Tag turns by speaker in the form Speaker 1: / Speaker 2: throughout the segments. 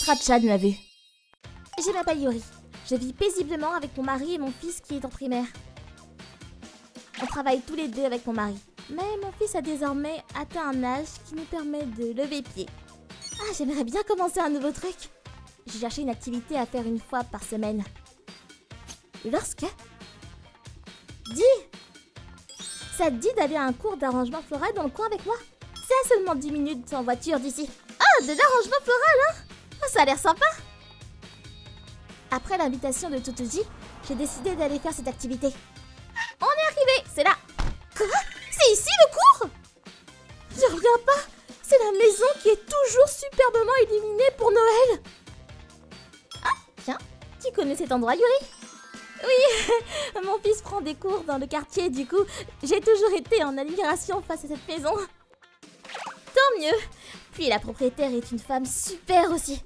Speaker 1: pensera Chad m'a vu. Je m'appelle Yuri. Je vis paisiblement avec mon mari et mon fils qui est en primaire. On travaille tous les deux avec mon mari. Mais mon fils a désormais atteint un âge qui nous permet de lever pied. Ah, j'aimerais bien commencer un nouveau truc. J'ai cherché une activité à faire une fois par semaine. Lorsque... Dis! Ça te dit d'aller à un cours d'arrangement floral dans le coin avec moi? C'est à seulement 10 minutes en voiture d'ici. Ah, de l'arrangement floral, hein? Oh, ça a l'air sympa! Après l'invitation de Totoji, j'ai décidé d'aller faire cette activité. On est arrivé, c'est là. Quoi? C'est ici le cours? Je reviens pas. C'est la maison qui est toujours superbement illuminée pour Noël. Ah, tiens, tu connais cet endroit, Yuri? Oui, mon fils prend des cours dans le quartier, du coup, j'ai toujours été en admiration face à cette maison. Tant mieux. Puis la propriétaire est une femme super aussi.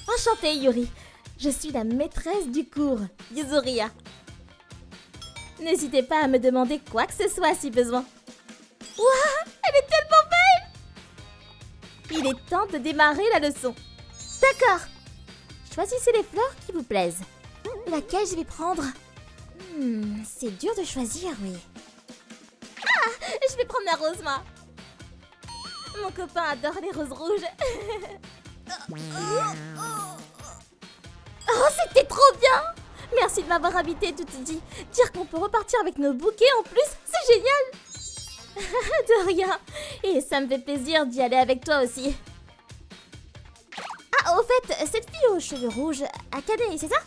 Speaker 1: Enchantée, Yuri. Je suis la maîtresse du cours, Yuzuriya. N'hésitez pas à me demander quoi que ce soit si besoin. Waouh, elle est tellement belle! Il est temps de démarrer la leçon. D'accord. Choisissez les fleurs qui vous plaisent. Laquelle je vais prendre? C'est dur de choisir, oui. Ah, je vais prendre la rose, moi. Mon copain adore les roses rouges. Oh, c'était trop bien! Merci de m'avoir invité, Toutidi. Dire qu'on peut repartir avec nos bouquets en plus, c'est génial! De rien. Et ça me fait plaisir d'y aller avec toi aussi. Ah, au fait, cette fille aux cheveux rouges, Akane, c'est ça?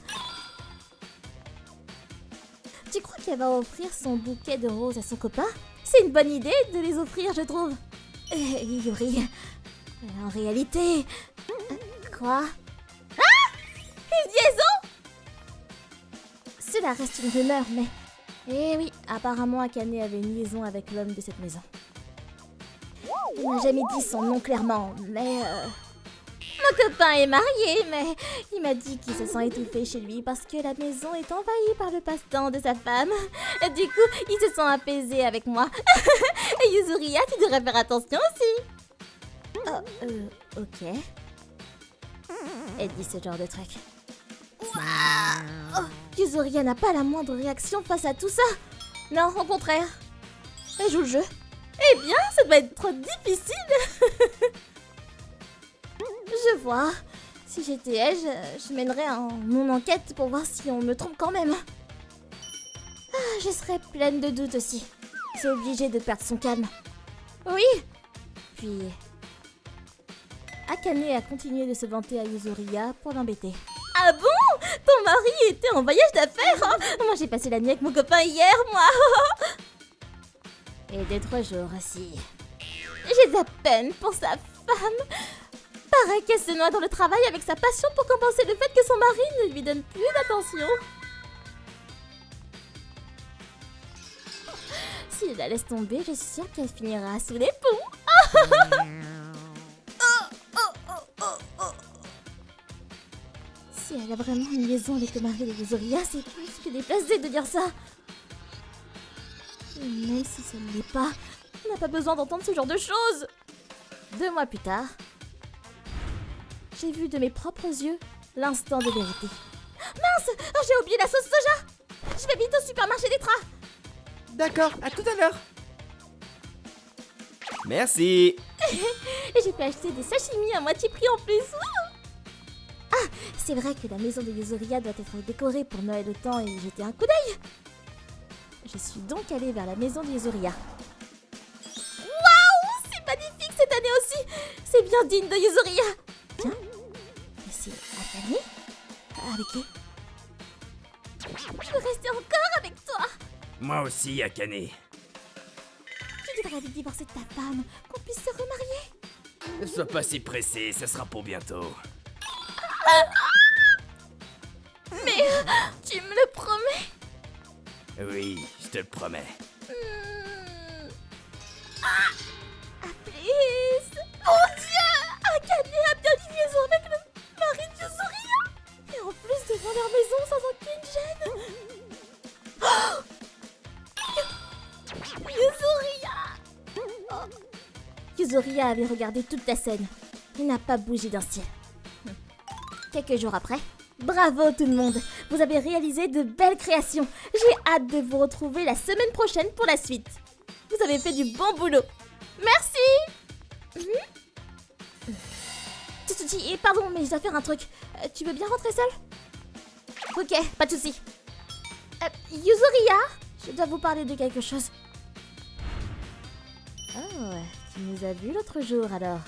Speaker 1: Tu crois qu'elle va offrir son bouquet de roses à son copain? C'est une bonne idée de les offrir, je trouve. Yuri, en réalité... Quoi? Une liaison? Cela reste une rumeur, mais... Eh oui, apparemment Akane avait une liaison avec l'homme de cette maison. Il n'a jamais dit son nom clairement, mais... Mon copain est marié, mais il m'a dit qu'il se sent étouffé chez lui parce que la maison est envahie par le passe-temps de sa femme. Du coup, il se sent apaisé avec moi. Et Yuzuriya, tu devrais faire attention aussi. Oh, ok. Elle dit ce genre de truc. Oh, Yuzuriya n'a pas la moindre réaction face à tout ça. Non, au contraire. Elle joue le jeu. Eh bien, ça doit être trop difficile. Je vois. Si j'étais elle, je mènerais mon enquête pour voir si on me trompe quand même. Ah, je serais pleine de doutes aussi. C'est obligé de perdre son calme. Oui. Puis... Akane a continué de se vanter à Yuzuriya pour l'embêter. Ah bon? Ton mari était en voyage d'affaires, hein? Moi j'ai passé la nuit avec mon copain hier, moi. Et 2-3 jours aussi. J'ai de la peine pour sa femme. Paraît qu'elle se noie dans le travail avec sa passion pour compenser le fait que son mari ne lui donne plus d'attention. Si elle la laisse tomber, je suis sûre qu'elle finira sous les ponts. Si elle a vraiment une liaison avec le mari de Yuzuriya, c'est plus que déplacé de dire ça. Et même si ça ne l'est pas, on n'a pas besoin d'entendre ce genre de choses. 2 mois plus tard, j'ai vu de mes propres yeux l'instant de vérité. Mince! Oh, j'ai oublié la sauce soja! Je vais vite au supermarché des Tras.
Speaker 2: D'accord, à tout à l'heure. Merci.
Speaker 1: Et j'ai pu acheter des sashimi à moitié prix en plus. Ah, c'est vrai que la maison de Yuzuriya doit être décorée pour Noël autant et y jeter un coup d'œil. Je suis donc allée vers la maison de Yuzuriya. Waouh! C'est magnifique cette année aussi! C'est bien digne de Yuzuriya! Tiens, mais c'est Akane? Avec qui? Je veux rester encore avec toi!
Speaker 2: Moi aussi, Akane.
Speaker 1: Tu devrais aller divorcer de ta femme, qu'on puisse se remarier.
Speaker 2: Ne sois pas si pressé, ça sera pour bientôt.
Speaker 1: Mais tu me le promets?
Speaker 2: Oui, je te le promets.
Speaker 1: Ah, please! Mon Dieu! Akane a bien une liaison avec le mari de Yuzuriya! Et en plus devant leur maison sans aucune gêne! Oh! Yuzuriya! Oh. Yuzuriya avait regardé toute la scène. Il n'a pas bougé d'un ciel. Quelques jours après, bravo tout le monde, vous avez réalisé de belles créations. J'ai hâte de vous retrouver la semaine prochaine pour la suite. Vous avez fait du bon boulot. Merci. Tsutsuchi, pardon, mais je dois faire un truc. Tu veux bien rentrer seule? Ok, pas de souci. Yuzuriya, je dois vous parler de quelque chose. Oh, tu nous as vus l'autre jour alors.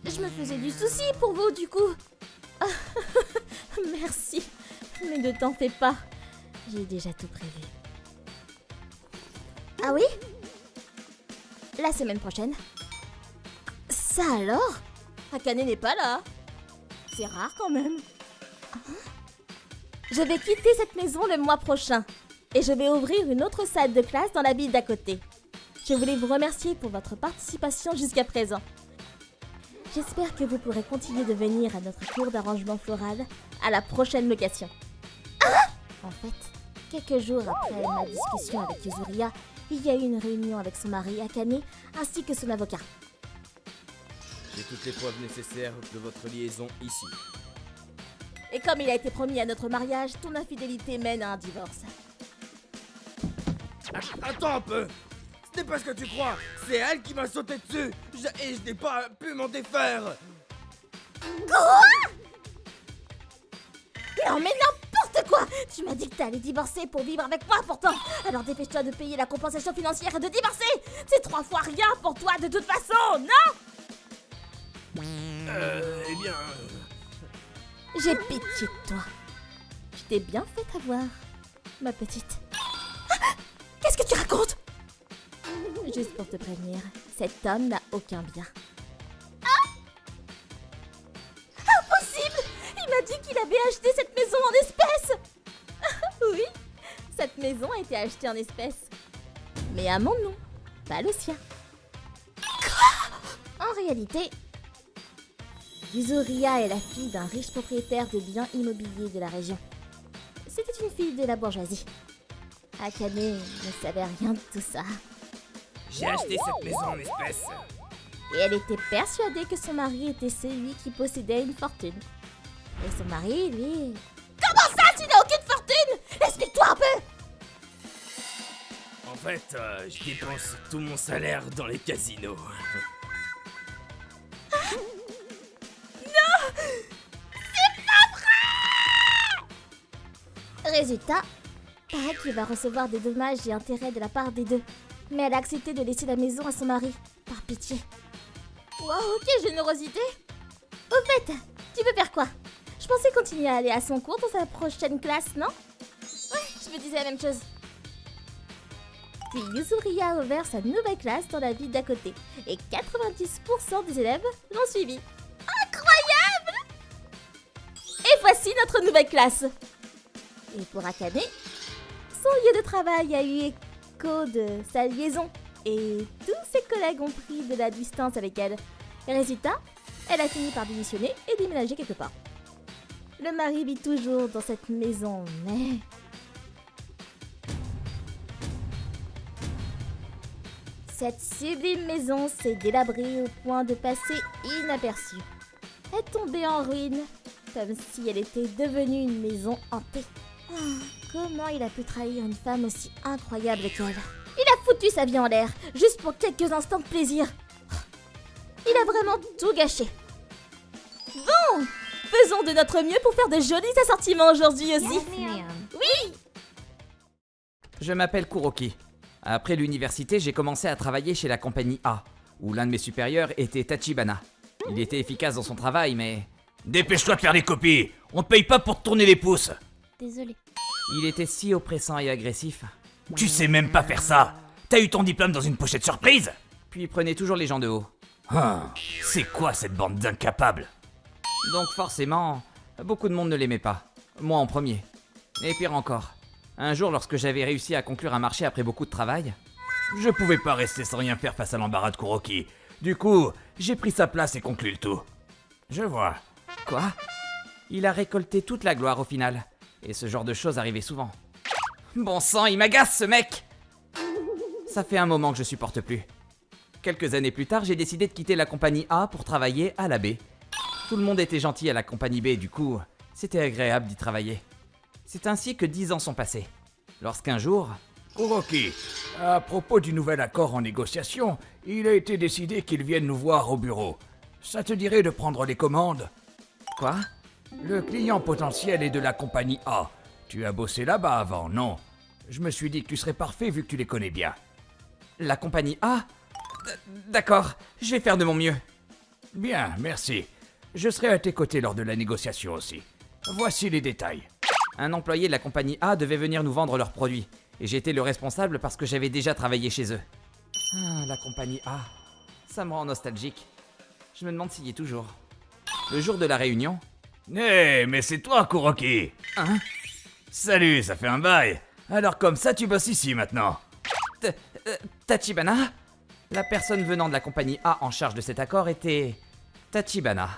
Speaker 1: Je me faisais du souci pour vous du coup. Merci, mais ne t'en fais pas. J'ai déjà tout prévu. Ah oui? La semaine prochaine. Ça alors? Akane n'est pas là. C'est rare quand même. Je vais quitter cette maison le mois prochain. Et je vais ouvrir une autre salle de classe dans la ville d'à côté. Je voulais vous remercier pour votre participation jusqu'à présent. J'espère que vous pourrez continuer de venir à notre cours d'arrangement floral à la prochaine location. En fait, quelques jours après ma discussion avec Yuzuriya, il y a eu une réunion avec son mari Akane ainsi que son avocat.
Speaker 2: J'ai toutes les preuves nécessaires de votre liaison ici.
Speaker 1: Et comme il a été promis à notre mariage, ton infidélité mène à un divorce.
Speaker 2: Attends un peu. Ce n'est pas ce que tu crois. C'est elle qui m'a sauté dessus. Et je n'ai pas pu m'en défaire.
Speaker 1: Quoi? Non mais n'importe quoi! Tu m'as dit que t'allais divorcer pour vivre avec moi pourtant. Alors dépêche-toi de payer la compensation financière et de divorcer. C'est 3 fois rien pour toi de toute façon, non?
Speaker 2: Eh bien...
Speaker 1: J'ai pitié de toi. Je t'ai bien fait avoir, ma petite. Ah, qu'est-ce que tu racontes? Juste pour te prévenir, cet homme n'a aucun bien. Impossible! Il m'a dit qu'il avait acheté cette maison en espèces. Oui, cette maison a été achetée en espèces. Mais à mon nom, pas le sien. Quoi? En réalité... Yuzuriya est la fille d'un riche propriétaire de biens immobiliers de la région. C'était une fille de la bourgeoisie. Akane ne savait rien de tout ça.
Speaker 2: J'ai acheté cette maison en espèces.
Speaker 1: Et elle était persuadée que son mari était celui qui possédait une fortune. Et son mari, lui... Comment ça, tu n'as aucune fortune? Explique-toi un peu!
Speaker 2: En fait, je dépense tout mon salaire dans les casinos.
Speaker 1: Résultat, paraît qu'il va recevoir des dommages et intérêts de la part des deux. Mais elle a accepté de laisser la maison à son mari, par pitié. Wow, quelle générosité! Au fait, tu veux faire quoi? Je pensais continuer à aller à son cours dans sa prochaine classe, non? Ouais, je me disais la même chose. Puis Yuzuriya a ouvert sa nouvelle classe dans la ville d'à côté. Et 90% des élèves l'ont suivi. Incroyable! Et voici notre nouvelle classe. Et pour Akane, son lieu de travail a eu écho de sa liaison et tous ses collègues ont pris de la distance avec elle. Et résultat, elle a fini par démissionner et déménager quelque part. Le mari vit toujours dans cette maison, mais... Cette sublime maison s'est délabrée au point de passer inaperçue. Elle est tombée en ruine, comme si elle était devenue une maison hantée. Comment il a pu trahir une femme aussi incroyable qu'elle? Il a foutu sa vie en l'air, juste pour quelques instants de plaisir. Il a vraiment tout gâché. Bon, faisons de notre mieux pour faire de jolis assortiments aujourd'hui aussi. Oui!
Speaker 3: Je m'appelle Kuroki. Après l'université, j'ai commencé à travailler chez la compagnie A, où l'un de mes supérieurs était Tachibana. Il était efficace dans son travail, mais...
Speaker 4: Dépêche-toi de faire des copies. On te paye pas pour te tourner les pouces.
Speaker 1: Désolé.
Speaker 3: il était si oppressant et agressif.
Speaker 4: Tu sais même pas faire ça. T'as eu ton diplôme dans une pochette surprise.
Speaker 3: Puis il prenait toujours les gens de haut.
Speaker 4: C'est quoi cette bande d'incapables?
Speaker 3: Donc forcément, beaucoup de monde ne l'aimait pas. Moi en premier. Et pire encore, un jour lorsque j'avais réussi à conclure un marché après beaucoup de travail...
Speaker 4: Je pouvais pas rester sans rien faire face à l'embarras de Kuroki. Du coup, j'ai pris sa place et conclu le tout. Je vois.
Speaker 3: Quoi? Il a récolté toute la gloire au final. Et ce genre de choses arrivait souvent. Bon sang, il m'agace ce mec! Ça fait un moment que je supporte plus. Quelques années plus tard, j'ai décidé de quitter la compagnie A pour travailler à la B. Tout le monde était gentil à la compagnie B, du coup, C'était agréable d'y travailler. C'est ainsi que 10 ans sont passés. Lorsqu'un jour...
Speaker 4: Kuroki, à propos du nouvel accord en négociation, il a été décidé qu'ils viennent nous voir au bureau. Ça te dirait de prendre les commandes?
Speaker 3: Quoi?
Speaker 4: Le client potentiel est de la compagnie A. Tu as bossé là-bas avant, non? Je me suis dit que tu serais parfait vu que tu les connais bien.
Speaker 3: La compagnie A? D'accord, je vais faire de mon mieux.
Speaker 4: Bien, merci. Je serai à tes côtés lors de la négociation aussi. Voici les détails.
Speaker 3: Un employé de la compagnie A devait venir nous vendre leurs produits. Et j'étais le responsable parce que j'avais déjà travaillé chez eux. Ah, la compagnie A. Ça me rend nostalgique. Je me demande s'il y est toujours. Le jour de la réunion...
Speaker 4: Hé, mais c'est toi, Kuroki!
Speaker 3: Hein?
Speaker 4: Salut, ça fait un bail. Alors comme ça, tu bosses ici maintenant.
Speaker 3: Tachibana? La personne venant de la compagnie A en charge de cet accord était... Tachibana.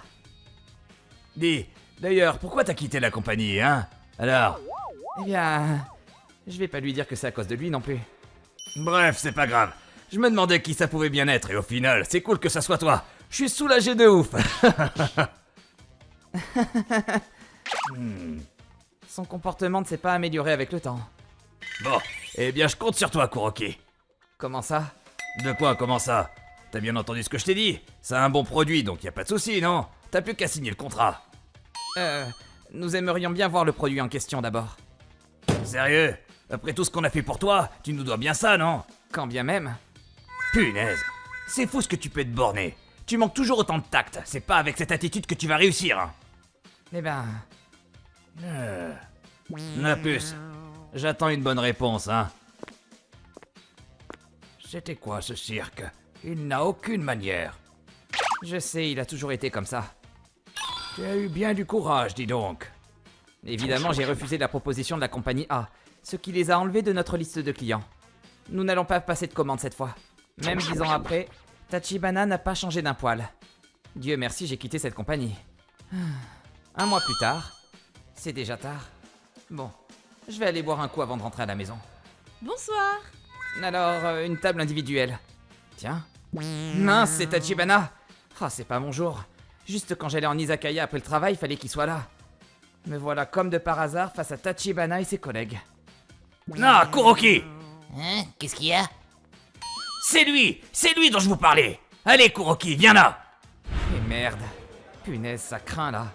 Speaker 4: Dis, d'ailleurs, pourquoi t'as quitté la compagnie, hein? Alors?
Speaker 3: Eh bien... Je vais pas lui dire que c'est à cause de lui non plus.
Speaker 4: Bref, c'est pas grave. Je me demandais qui ça pouvait bien être et au final, c'est cool que ça soit toi. Je suis soulagé de ouf.
Speaker 3: Son comportement ne s'est pas amélioré avec le temps.
Speaker 4: Bon, eh bien je compte sur toi, Kuroki.
Speaker 3: Comment ça?
Speaker 4: De quoi, comment ça? T'as bien entendu ce que je t'ai dit? C'est un bon produit, donc y a pas de souci, non? T'as plus qu'à signer le contrat.
Speaker 3: Nous aimerions bien voir le produit en question d'abord.
Speaker 4: Sérieux? Après tout ce qu'on a fait pour toi, tu nous dois bien ça, non?
Speaker 3: Quand bien même.
Speaker 4: Punaise, c'est fou ce que tu peux te borner. Tu manques toujours autant de tact, c'est pas avec cette attitude que tu vas réussir. Hein.
Speaker 3: Eh ben...
Speaker 4: Na puce, j'attends une bonne réponse, hein. C'était quoi ce cirque? Il n'a aucune manière.
Speaker 3: Je sais, il a toujours été comme ça.
Speaker 4: Tu as eu bien du courage, dis donc.
Speaker 3: Évidemment, j'ai refusé la proposition de la compagnie A, ce qui les a enlevés de notre liste de clients. Nous n'allons pas passer de commande cette fois. Même 10 ans après, Tachibana n'a pas changé d'un poil. Dieu merci, j'ai quitté cette compagnie. Un mois plus tard, c'est déjà tard. Bon, je vais aller boire un coup avant de rentrer à la maison.
Speaker 5: Bonsoir.
Speaker 3: Alors, une table individuelle. Tiens. Mince, c'est Tachibana. Ah, c'est pas mon jour. Juste quand j'allais en izakaya après le travail, fallait qu'il soit là. Me voilà comme de par hasard face à Tachibana et ses collègues.
Speaker 4: Non, Kuroki!
Speaker 6: Hein? Qu'est-ce qu'il y a?
Speaker 4: C'est lui dont je vous parlais. Allez, Kuroki, viens là.
Speaker 3: Et merde. Punaise, ça craint là.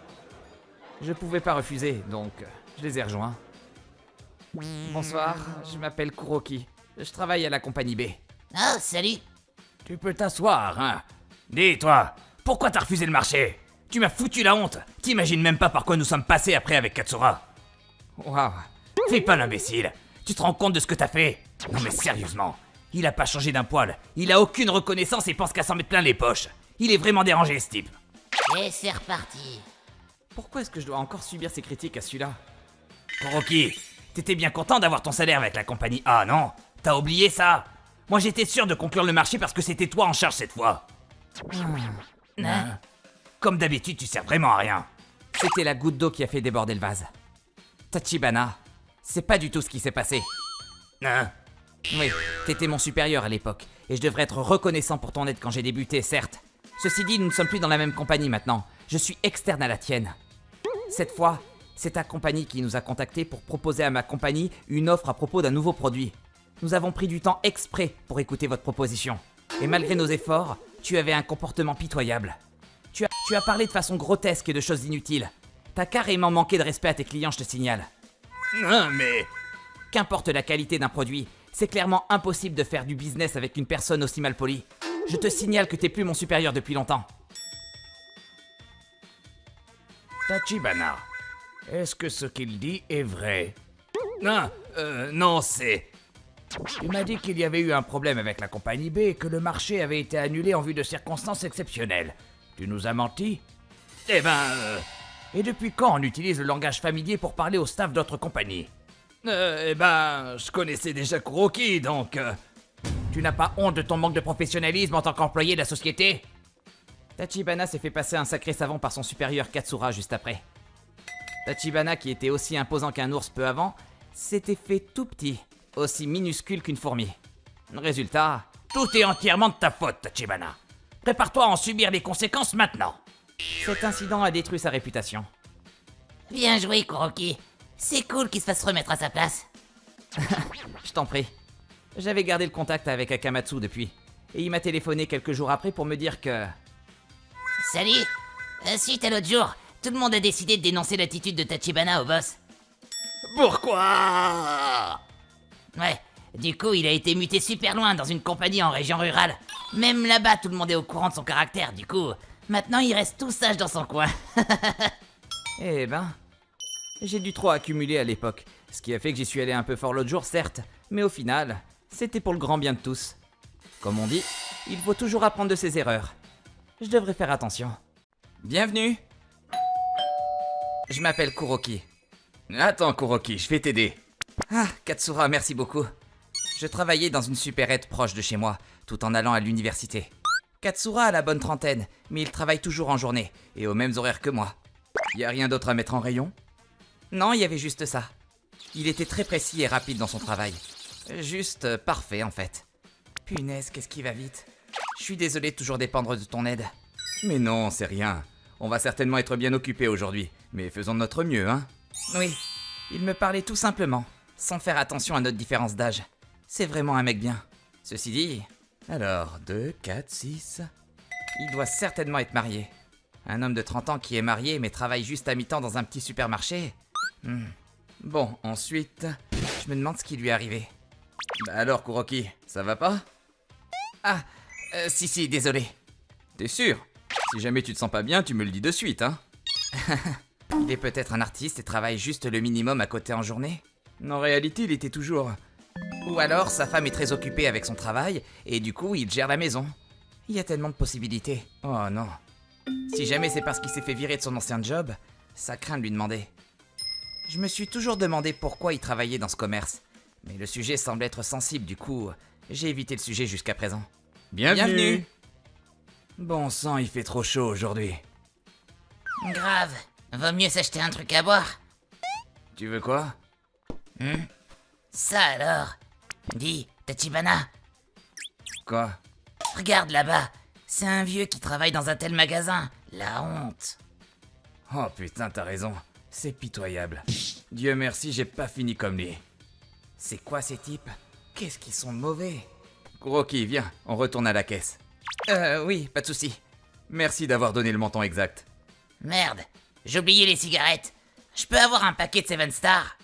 Speaker 3: Je pouvais pas refuser, donc je les ai rejoints. Bonsoir, je m'appelle Kuroki. Je travaille à la compagnie B.
Speaker 6: Oh, salut.
Speaker 4: Tu peux t'asseoir, hein. Dis, toi, pourquoi t'as refusé le marché? Tu m'as foutu la honte. T'imagines même pas par quoi nous sommes passés après avec Katsura.
Speaker 3: Waouh.
Speaker 4: Fais pas l'imbécile. Tu te rends compte de ce que t'as fait? Non mais sérieusement, il a pas changé d'un poil. Il a aucune reconnaissance et pense qu'à s'en mettre plein les poches. Il est vraiment dérangé, ce type.
Speaker 6: Et c'est reparti.
Speaker 3: Pourquoi est-ce que je dois encore subir ces critiques à celui-là?
Speaker 4: Kuroki, t'étais bien content d'avoir ton salaire avec la compagnie A, non? T'as oublié ça? Moi j'étais sûr de conclure le marché parce que c'était toi en charge cette fois. Hein? Comme d'habitude, tu sers vraiment à rien.
Speaker 3: C'était la goutte d'eau qui a fait déborder le vase. Tachibana, c'est pas du tout ce qui s'est passé.
Speaker 4: Hein?
Speaker 3: Oui, t'étais mon supérieur à l'époque, et je devrais être reconnaissant pour ton aide quand j'ai débuté, certes. Ceci dit, nous ne sommes plus dans la même compagnie maintenant. Je suis externe à la tienne. Cette fois, c'est ta compagnie qui nous a contactés pour proposer à ma compagnie une offre à propos d'un nouveau produit. Nous avons pris du temps exprès pour écouter votre proposition. Et malgré nos efforts, tu avais un comportement pitoyable. Tu as parlé de façon grotesque et de choses inutiles. T'as carrément manqué de respect à tes clients, je te signale.
Speaker 4: Non mais...
Speaker 3: Qu'importe la qualité d'un produit, c'est clairement impossible de faire du business avec une personne aussi mal polie. Je te signale que t'es plus mon supérieur depuis longtemps.
Speaker 4: Tachibana, est-ce que ce qu'il dit est vrai? Non, non, c'est... Tu m'as dit qu'il y avait eu un problème avec la compagnie B et que le marché avait été annulé en vue de circonstances exceptionnelles. Tu nous as menti? Eh ben... Et depuis quand on utilise le langage familier pour parler au staff d'autres compagnies? Eh ben... Je connaissais déjà Kuroki, donc... Tu n'as pas honte de ton manque de professionnalisme en tant qu'employé de la société?
Speaker 3: Tachibana s'est fait passer un sacré savant par son supérieur Katsura juste après. Tachibana, qui était aussi imposant qu'un ours peu avant, s'était fait tout petit, aussi minuscule qu'une fourmi. Résultat...
Speaker 4: Tout est entièrement de ta faute, Tachibana. Prépare-toi à en subir les conséquences maintenant.
Speaker 3: Cet incident a détruit sa réputation.
Speaker 6: Bien joué, Kuroki. C'est cool qu'il se fasse remettre à sa place.
Speaker 3: Je t'en prie. J'avais gardé le contact avec Akamatsu depuis. Et il m'a téléphoné quelques jours après pour me dire que...
Speaker 6: Salut. Suite à l'autre jour, tout le monde a décidé de dénoncer l'attitude de Tachibana au boss.
Speaker 3: Pourquoi?
Speaker 6: Ouais, du coup, il a été muté super loin dans une compagnie en région rurale. Même là-bas, tout le monde est au courant de son caractère, du coup, maintenant il reste tout sage dans son coin.
Speaker 3: Eh ben... J'ai dû trop accumuler à l'époque. Ce qui a fait que j'y suis allé un peu fort l'autre jour, certes. Mais au final, c'était pour le grand bien de tous. Comme on dit, il faut toujours apprendre de ses erreurs. Je devrais faire attention. Bienvenue. Je m'appelle Kuroki.
Speaker 4: Attends, Kuroki, je vais t'aider.
Speaker 3: Ah, Katsura, merci beaucoup. Je travaillais dans une supérette proche de chez moi, tout en allant à l'université. Katsura a la bonne trentaine, mais il travaille toujours en journée, et aux mêmes horaires que moi.
Speaker 4: Y a rien d'autre à mettre en rayon?
Speaker 3: Non, il y avait juste ça. Il était très précis et rapide dans son travail. Juste parfait, en fait. Punaise, qu'est-ce qui va vite. Je suis désolé de toujours dépendre de ton aide.
Speaker 4: Mais non, c'est rien. On va certainement être bien occupés aujourd'hui, mais faisons de notre mieux, hein?
Speaker 3: Oui, il me parlait tout simplement, sans faire attention à notre différence d'âge. C'est vraiment un mec bien. Ceci dit,
Speaker 4: Alors, 2, 4, 6...
Speaker 3: il doit certainement être marié. Un homme de 30 ans qui est marié mais travaille juste à mi-temps dans un petit supermarché. Bon, ensuite, je me demande ce qui lui est arrivé.
Speaker 4: Bah alors, Kuroki, ça va pas?
Speaker 3: Ah, si, désolé.
Speaker 4: T'es sûr? Si jamais tu te sens pas bien, tu me le dis de suite, hein?
Speaker 3: Il est peut-être un artiste et travaille juste le minimum à côté en journée.
Speaker 4: En réalité, il était toujours...
Speaker 3: Ou alors, sa femme est très occupée avec son travail et du coup, il gère la maison. Il y a tellement de possibilités.
Speaker 4: Oh non.
Speaker 3: Si jamais c'est parce qu'il s'est fait virer de son ancien job, ça craint de lui demander. Je me suis toujours demandé pourquoi il travaillait dans ce commerce. Mais le sujet semble être sensible, du coup, j'ai évité le sujet jusqu'à présent.
Speaker 4: Bienvenue. Bon sang, il fait trop chaud aujourd'hui.
Speaker 6: Grave. Vaut mieux s'acheter un truc à boire.
Speaker 4: Tu veux quoi?
Speaker 6: Ça alors. Dis, Tachibana,
Speaker 4: Quoi?
Speaker 6: regarde là-bas. C'est un vieux qui travaille dans un tel magasin. La honte.
Speaker 4: Oh putain, t'as raison. C'est pitoyable. Dieu merci, j'ai pas fini comme lui.
Speaker 3: C'est quoi ces types? Qu'est-ce qu'ils sont mauvais?
Speaker 4: Kuroki, viens, on retourne à la caisse.
Speaker 3: Oui, pas de souci.
Speaker 4: Merci d'avoir donné le montant exact.
Speaker 6: Merde, j'ai oublié les cigarettes. Je peux avoir un paquet de Seven Star?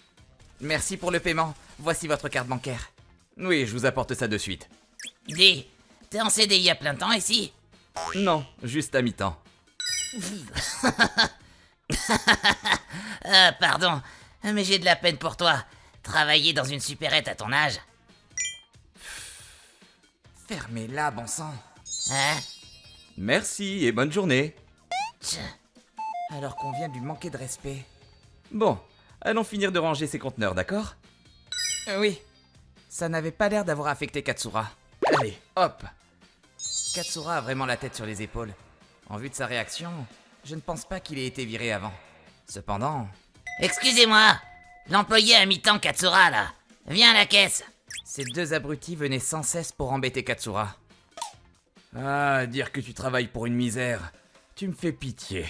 Speaker 3: Merci pour le paiement. Voici votre carte bancaire.
Speaker 4: Oui, je vous apporte ça de suite.
Speaker 6: Dis, t'es en CDI à plein temps ici?
Speaker 4: Non, juste à mi-temps.
Speaker 6: Pardon, mais j'ai de la peine pour toi. Travailler dans une supérette à ton âge.
Speaker 3: Fermez-la, bon sang.
Speaker 6: Hein?
Speaker 4: Merci et bonne journée.
Speaker 6: Tch.
Speaker 3: Alors qu'on vient de lui manquer de respect.
Speaker 4: Bon, allons finir de ranger ces conteneurs, d'accord?
Speaker 3: Oui. Ça n'avait pas l'air d'avoir affecté Katsura.
Speaker 4: Allez, hop.
Speaker 3: Katsura a vraiment la tête sur les épaules. En vue de sa réaction, je ne pense pas qu'il ait été viré avant. Cependant...
Speaker 6: Excusez-moi, l'employé à mi-temps Katsura là. Viens à la caisse.
Speaker 3: Ces deux abrutis venaient sans cesse pour embêter Katsura.
Speaker 4: Ah, dire que tu travailles pour une misère. Tu me fais pitié.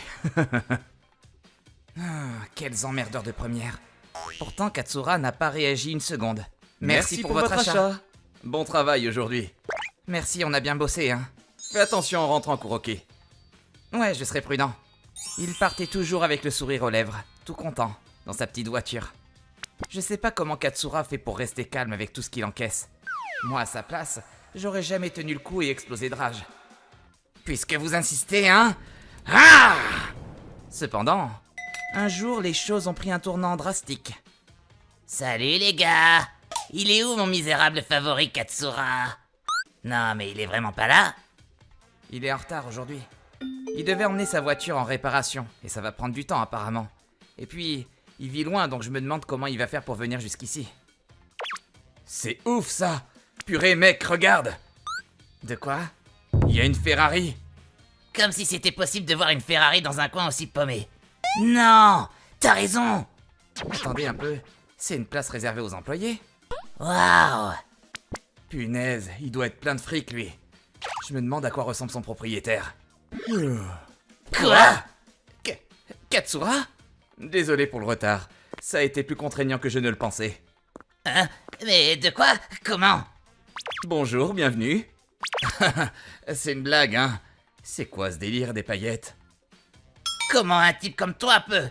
Speaker 3: Quels emmerdeurs de première. Pourtant, Katsura n'a pas réagi une seconde.
Speaker 4: Merci pour votre achat. Bon travail aujourd'hui.
Speaker 3: Merci, on a bien bossé, hein.
Speaker 4: Fais attention en rentrant, Kuroki.
Speaker 3: Ouais, je serai prudent. Il partait toujours avec le sourire aux lèvres, tout content, dans sa petite voiture. Je sais pas comment Katsura fait pour rester calme avec tout ce qu'il encaisse. Moi, à sa place, j'aurais jamais tenu le coup et explosé de rage. Puisque vous insistez, hein? Ah! Cependant, un jour, les choses ont pris un tournant drastique.
Speaker 6: Salut les gars. Il est où mon misérable favori Katsura? Non mais il est vraiment pas là?
Speaker 3: Il est en retard aujourd'hui. Il devait emmener sa voiture en réparation, et ça va prendre du temps apparemment. Et puis, il vit loin, donc je me demande comment il va faire pour venir jusqu'ici.
Speaker 4: C'est ouf ça. Purée mec, regarde.
Speaker 3: De quoi?
Speaker 4: Il y a une Ferrari.
Speaker 6: Comme si c'était possible de voir une Ferrari dans un coin aussi paumé. Non, t'as raison.
Speaker 3: Attendez un peu, c'est une place réservée aux employés?
Speaker 6: Waouh.
Speaker 4: Punaise, il doit être plein de fric lui. Je me demande à quoi ressemble son propriétaire.
Speaker 6: Quoi?
Speaker 3: Katsura? Désolé pour le retard. Ça a été plus contraignant que je ne le pensais.
Speaker 6: Hein? Mais de quoi? Comment?
Speaker 3: Bonjour, bienvenue. C'est une blague, hein? C'est quoi ce délire des paillettes?
Speaker 6: Comment un type comme toi peut?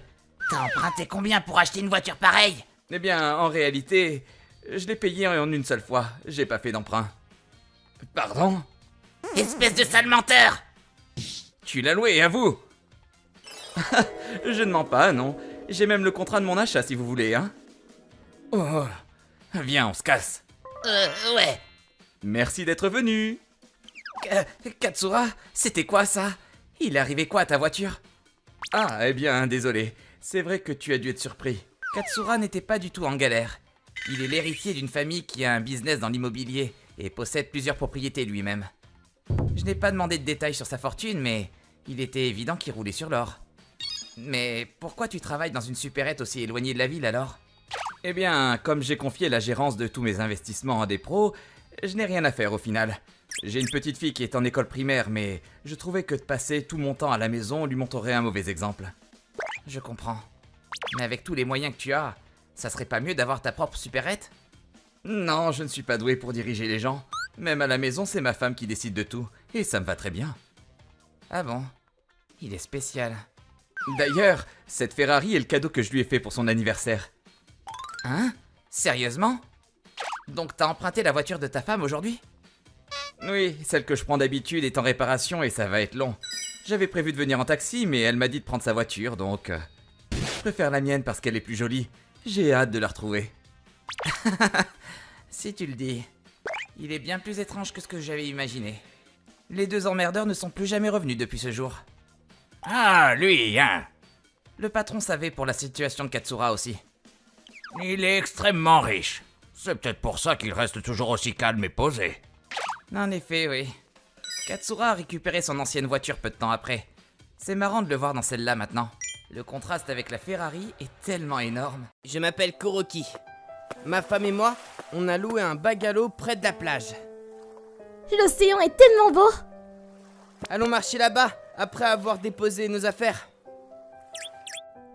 Speaker 6: T'as emprunté combien pour acheter une voiture pareille?
Speaker 3: Eh bien, en réalité, je l'ai payé en une seule fois. J'ai pas fait d'emprunt. Pardon?
Speaker 6: Espèce de sale menteur!
Speaker 3: Tu l'as loué, à vous. Je ne mens pas, non. J'ai même le contrat de mon achat si vous voulez, hein. Oh, viens, on se casse.
Speaker 6: Ouais.
Speaker 3: Merci d'être venu. Katsura, c'était quoi ça? Il est arrivé quoi à ta voiture? Ah, eh bien, désolé. C'est vrai que tu as dû être surpris. Katsura n'était pas du tout en galère. Il est l'héritier d'une famille qui a un business dans l'immobilier et possède plusieurs propriétés lui-même. Je n'ai pas demandé de détails sur sa fortune, mais il était évident qu'il roulait sur l'or. Mais pourquoi tu travailles dans une supérette aussi éloignée de la ville alors? Eh bien, comme j'ai confié la gérance de tous mes investissements à des pros, je n'ai rien à faire au final. J'ai une petite fille qui est en école primaire, mais je trouvais que de passer tout mon temps à la maison lui montrerait un mauvais exemple. Je comprends. Mais avec tous les moyens que tu as, ça serait pas mieux d'avoir ta propre supérette? Non, je ne suis pas doué pour diriger les gens. Même à la maison, c'est ma femme qui décide de tout, et ça me va très bien. Ah bon? Il est spécial. D'ailleurs, cette Ferrari est le cadeau que je lui ai fait pour son anniversaire. Hein? Sérieusement? Donc t'as emprunté la voiture de ta femme aujourd'hui? Oui, celle que je prends d'habitude est en réparation et ça va être long. J'avais prévu de venir en taxi, mais elle m'a dit de prendre sa voiture, donc... je préfère la mienne parce qu'elle est plus jolie. J'ai hâte de la retrouver. Si tu le dis. Il est bien plus étrange que ce que j'avais imaginé. Les deux emmerdeurs ne sont plus jamais revenus depuis ce jour.
Speaker 4: Ah, lui, hein.
Speaker 3: Le patron savait pour la situation de Katsura aussi.
Speaker 4: Il est extrêmement riche. C'est peut-être pour ça qu'il reste toujours aussi calme et posé.
Speaker 3: En effet, oui. Katsura a récupéré son ancienne voiture peu de temps après. C'est marrant de le voir dans celle-là maintenant. Le contraste avec la Ferrari est tellement énorme.
Speaker 2: Je m'appelle Kuroki. Ma femme et moi, on a loué un bungalow près de la plage.
Speaker 1: L'océan est tellement beau.
Speaker 2: Allons marcher là-bas, après avoir déposé nos affaires.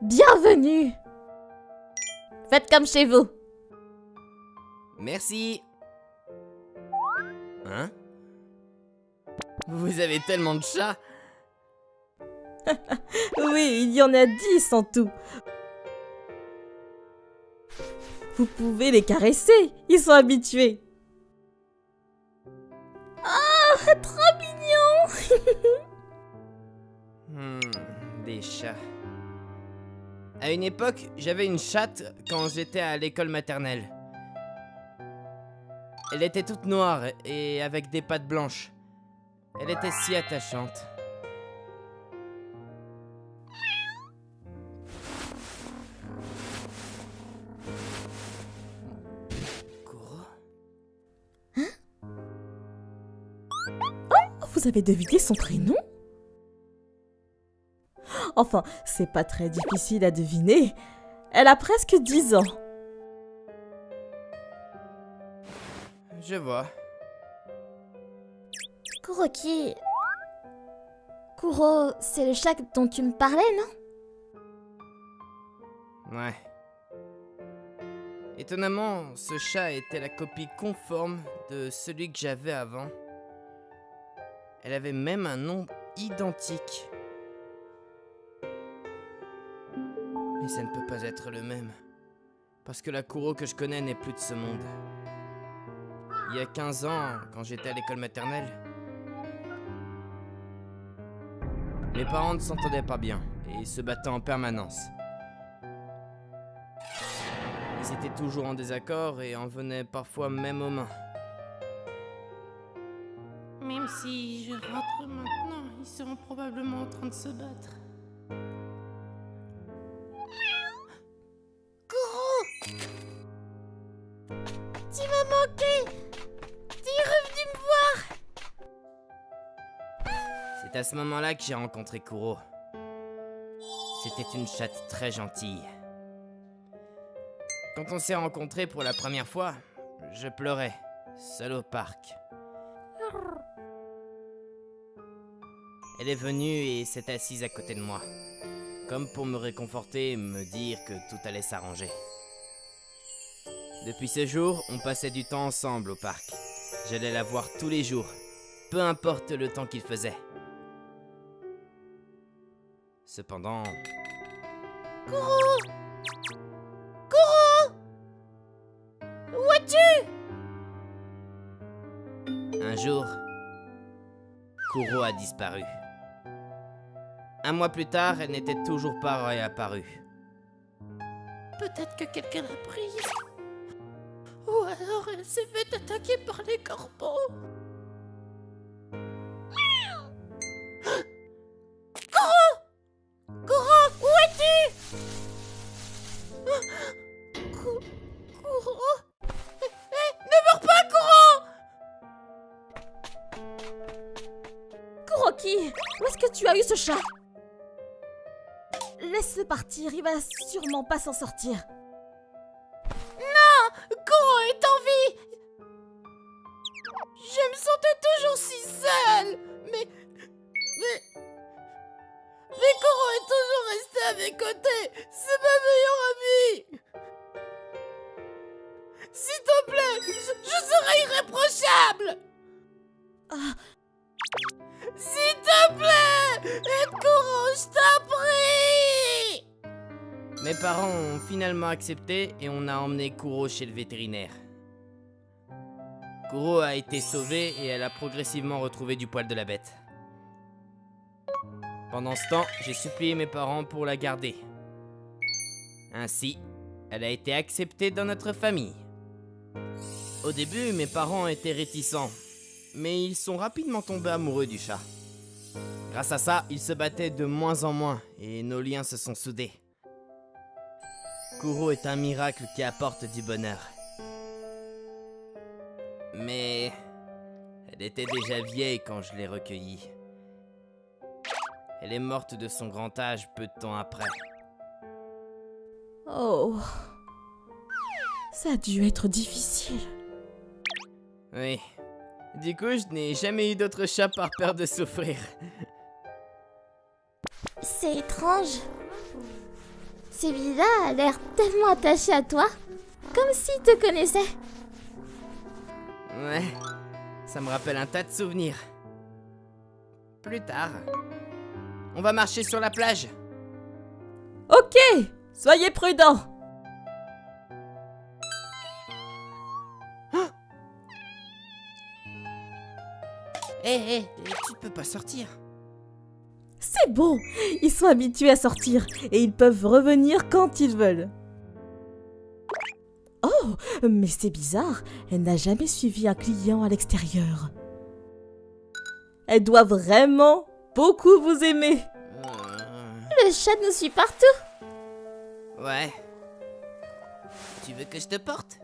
Speaker 1: Bienvenue. Faites comme chez vous.
Speaker 2: Merci. Hein? Vous avez tellement de chats.
Speaker 5: Oui, il y en a 10 en tout. Vous pouvez les caresser, ils sont habitués.
Speaker 1: Oh, trop mignon.
Speaker 2: Des chats. À une époque, j'avais une chatte quand j'étais à l'école maternelle. Elle était toute noire et avec des pattes blanches. Elle était si attachante. Kuro?
Speaker 5: Vous avez deviné son prénom? Enfin, c'est pas très difficile à deviner. Elle a presque 10 ans.
Speaker 2: Je vois.
Speaker 1: Kuroki... Kuro, c'est le chat dont tu me parlais, non?
Speaker 2: Ouais. Étonnamment, ce chat était la copie conforme de celui que j'avais avant. Elle avait même un nom identique. Mais ça ne peut pas être le même. Parce que la Kuro que je connais n'est plus de ce monde. Il y a 15 ans, quand j'étais à l'école maternelle, mes parents ne s'entendaient pas bien et se battaient en permanence. Ils étaient toujours en désaccord et en venaient parfois même aux mains.
Speaker 7: Même si je rentre maintenant, ils seront probablement en train de se battre.
Speaker 1: Tu m'as manqué. Tu es revenu me voir.
Speaker 2: C'est à ce moment-là que j'ai rencontré Kuro. C'était une chatte très gentille. Quand on s'est rencontrés pour la première fois, je pleurais, seul au parc. Elle est venue et s'est assise à côté de moi. comme pour me réconforter et me dire que tout allait s'arranger. Depuis ce jour, on passait du temps ensemble au parc. J'allais la voir tous les jours, peu importe le temps qu'il faisait. Cependant...
Speaker 1: Kuro! Où es-tu?
Speaker 2: Un jour, Kuro a disparu. Un mois plus tard, elle n'était toujours pas réapparue.
Speaker 7: Peut-être que quelqu'un l'a prise. Ou alors elle s'est fait attaquer par les corbeaux.
Speaker 1: Kuro, où es-tu? Kuro? Ne meurs pas, Kuro! Kuroki, où est-ce que tu as eu ce chat? Laisse-le partir, il va sûrement pas s'en sortir.
Speaker 7: Kuro est en vie. Je me sentais toujours si seule. Mais Kuro est toujours resté à mes côtés. C'est ma meilleure amie. S'il te plaît, je serai irréprochable. S'il te plaît, aide Kuro, je t'en prie.
Speaker 2: Mes parents ont finalement accepté et on a emmené Kuro chez le vétérinaire. Kuro a été sauvée et elle a progressivement retrouvé du poil de la bête. Pendant ce temps, j'ai supplié mes parents pour la garder. Ainsi, elle a été acceptée dans notre famille. Au début, mes parents étaient réticents, mais ils sont rapidement tombés amoureux du chat. Grâce à ça, ils se battaient de moins en moins et nos liens se sont soudés. Kuro est un miracle qui apporte du bonheur. Mais elle était déjà vieille quand je l'ai recueillie. Elle est morte de son grand âge peu de temps après.
Speaker 5: Oh. Ça a dû être difficile.
Speaker 2: Oui. Du coup, je n'ai jamais eu d'autre chat par peur de souffrir.
Speaker 1: C'est étrange. Celui-là a l'air tellement attaché à toi, comme s'il te connaissait.
Speaker 2: Ouais, ça me rappelle un tas de souvenirs. Plus tard, on va marcher sur la plage.
Speaker 5: Ok, soyez prudents.
Speaker 2: Hé, tu ne peux pas sortir.
Speaker 5: C'est bon, ils sont habitués à sortir et ils peuvent revenir quand ils veulent. Oh, mais c'est bizarre, elle n'a jamais suivi un client à l'extérieur. Elle doit vraiment beaucoup vous aimer.
Speaker 1: Le chat nous suit partout.
Speaker 2: Ouais. Tu veux que je te porte?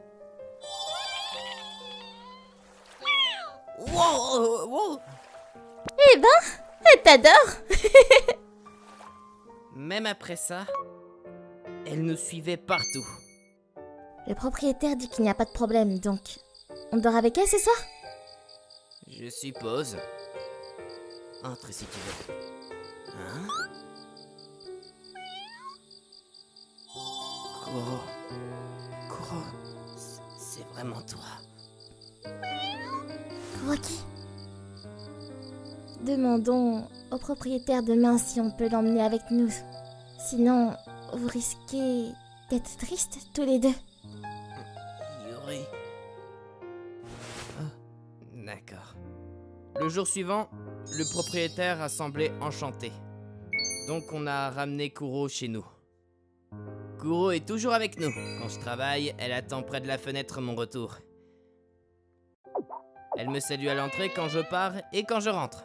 Speaker 2: Wow.
Speaker 1: Eh ben, elle t'adore.
Speaker 2: Même après ça, elle nous suivait partout.
Speaker 1: Le propriétaire dit qu'il n'y a pas de problème, donc on dort avec elle ce soir?
Speaker 2: Je suppose. Entre si tu veux. Hein? Kuro, c'est vraiment toi.
Speaker 1: Kuroki. Demandons au propriétaire demain si on peut l'emmener avec nous. Sinon, vous risquez d'être tristes tous les deux.
Speaker 2: Yuri. D'accord. Le jour suivant, le propriétaire a semblé enchanté. Donc on a ramené Kuro chez nous. Kuro est toujours avec nous. Quand je travaille, elle attend près de la fenêtre mon retour. Elle me salue à l'entrée quand je pars et quand je rentre.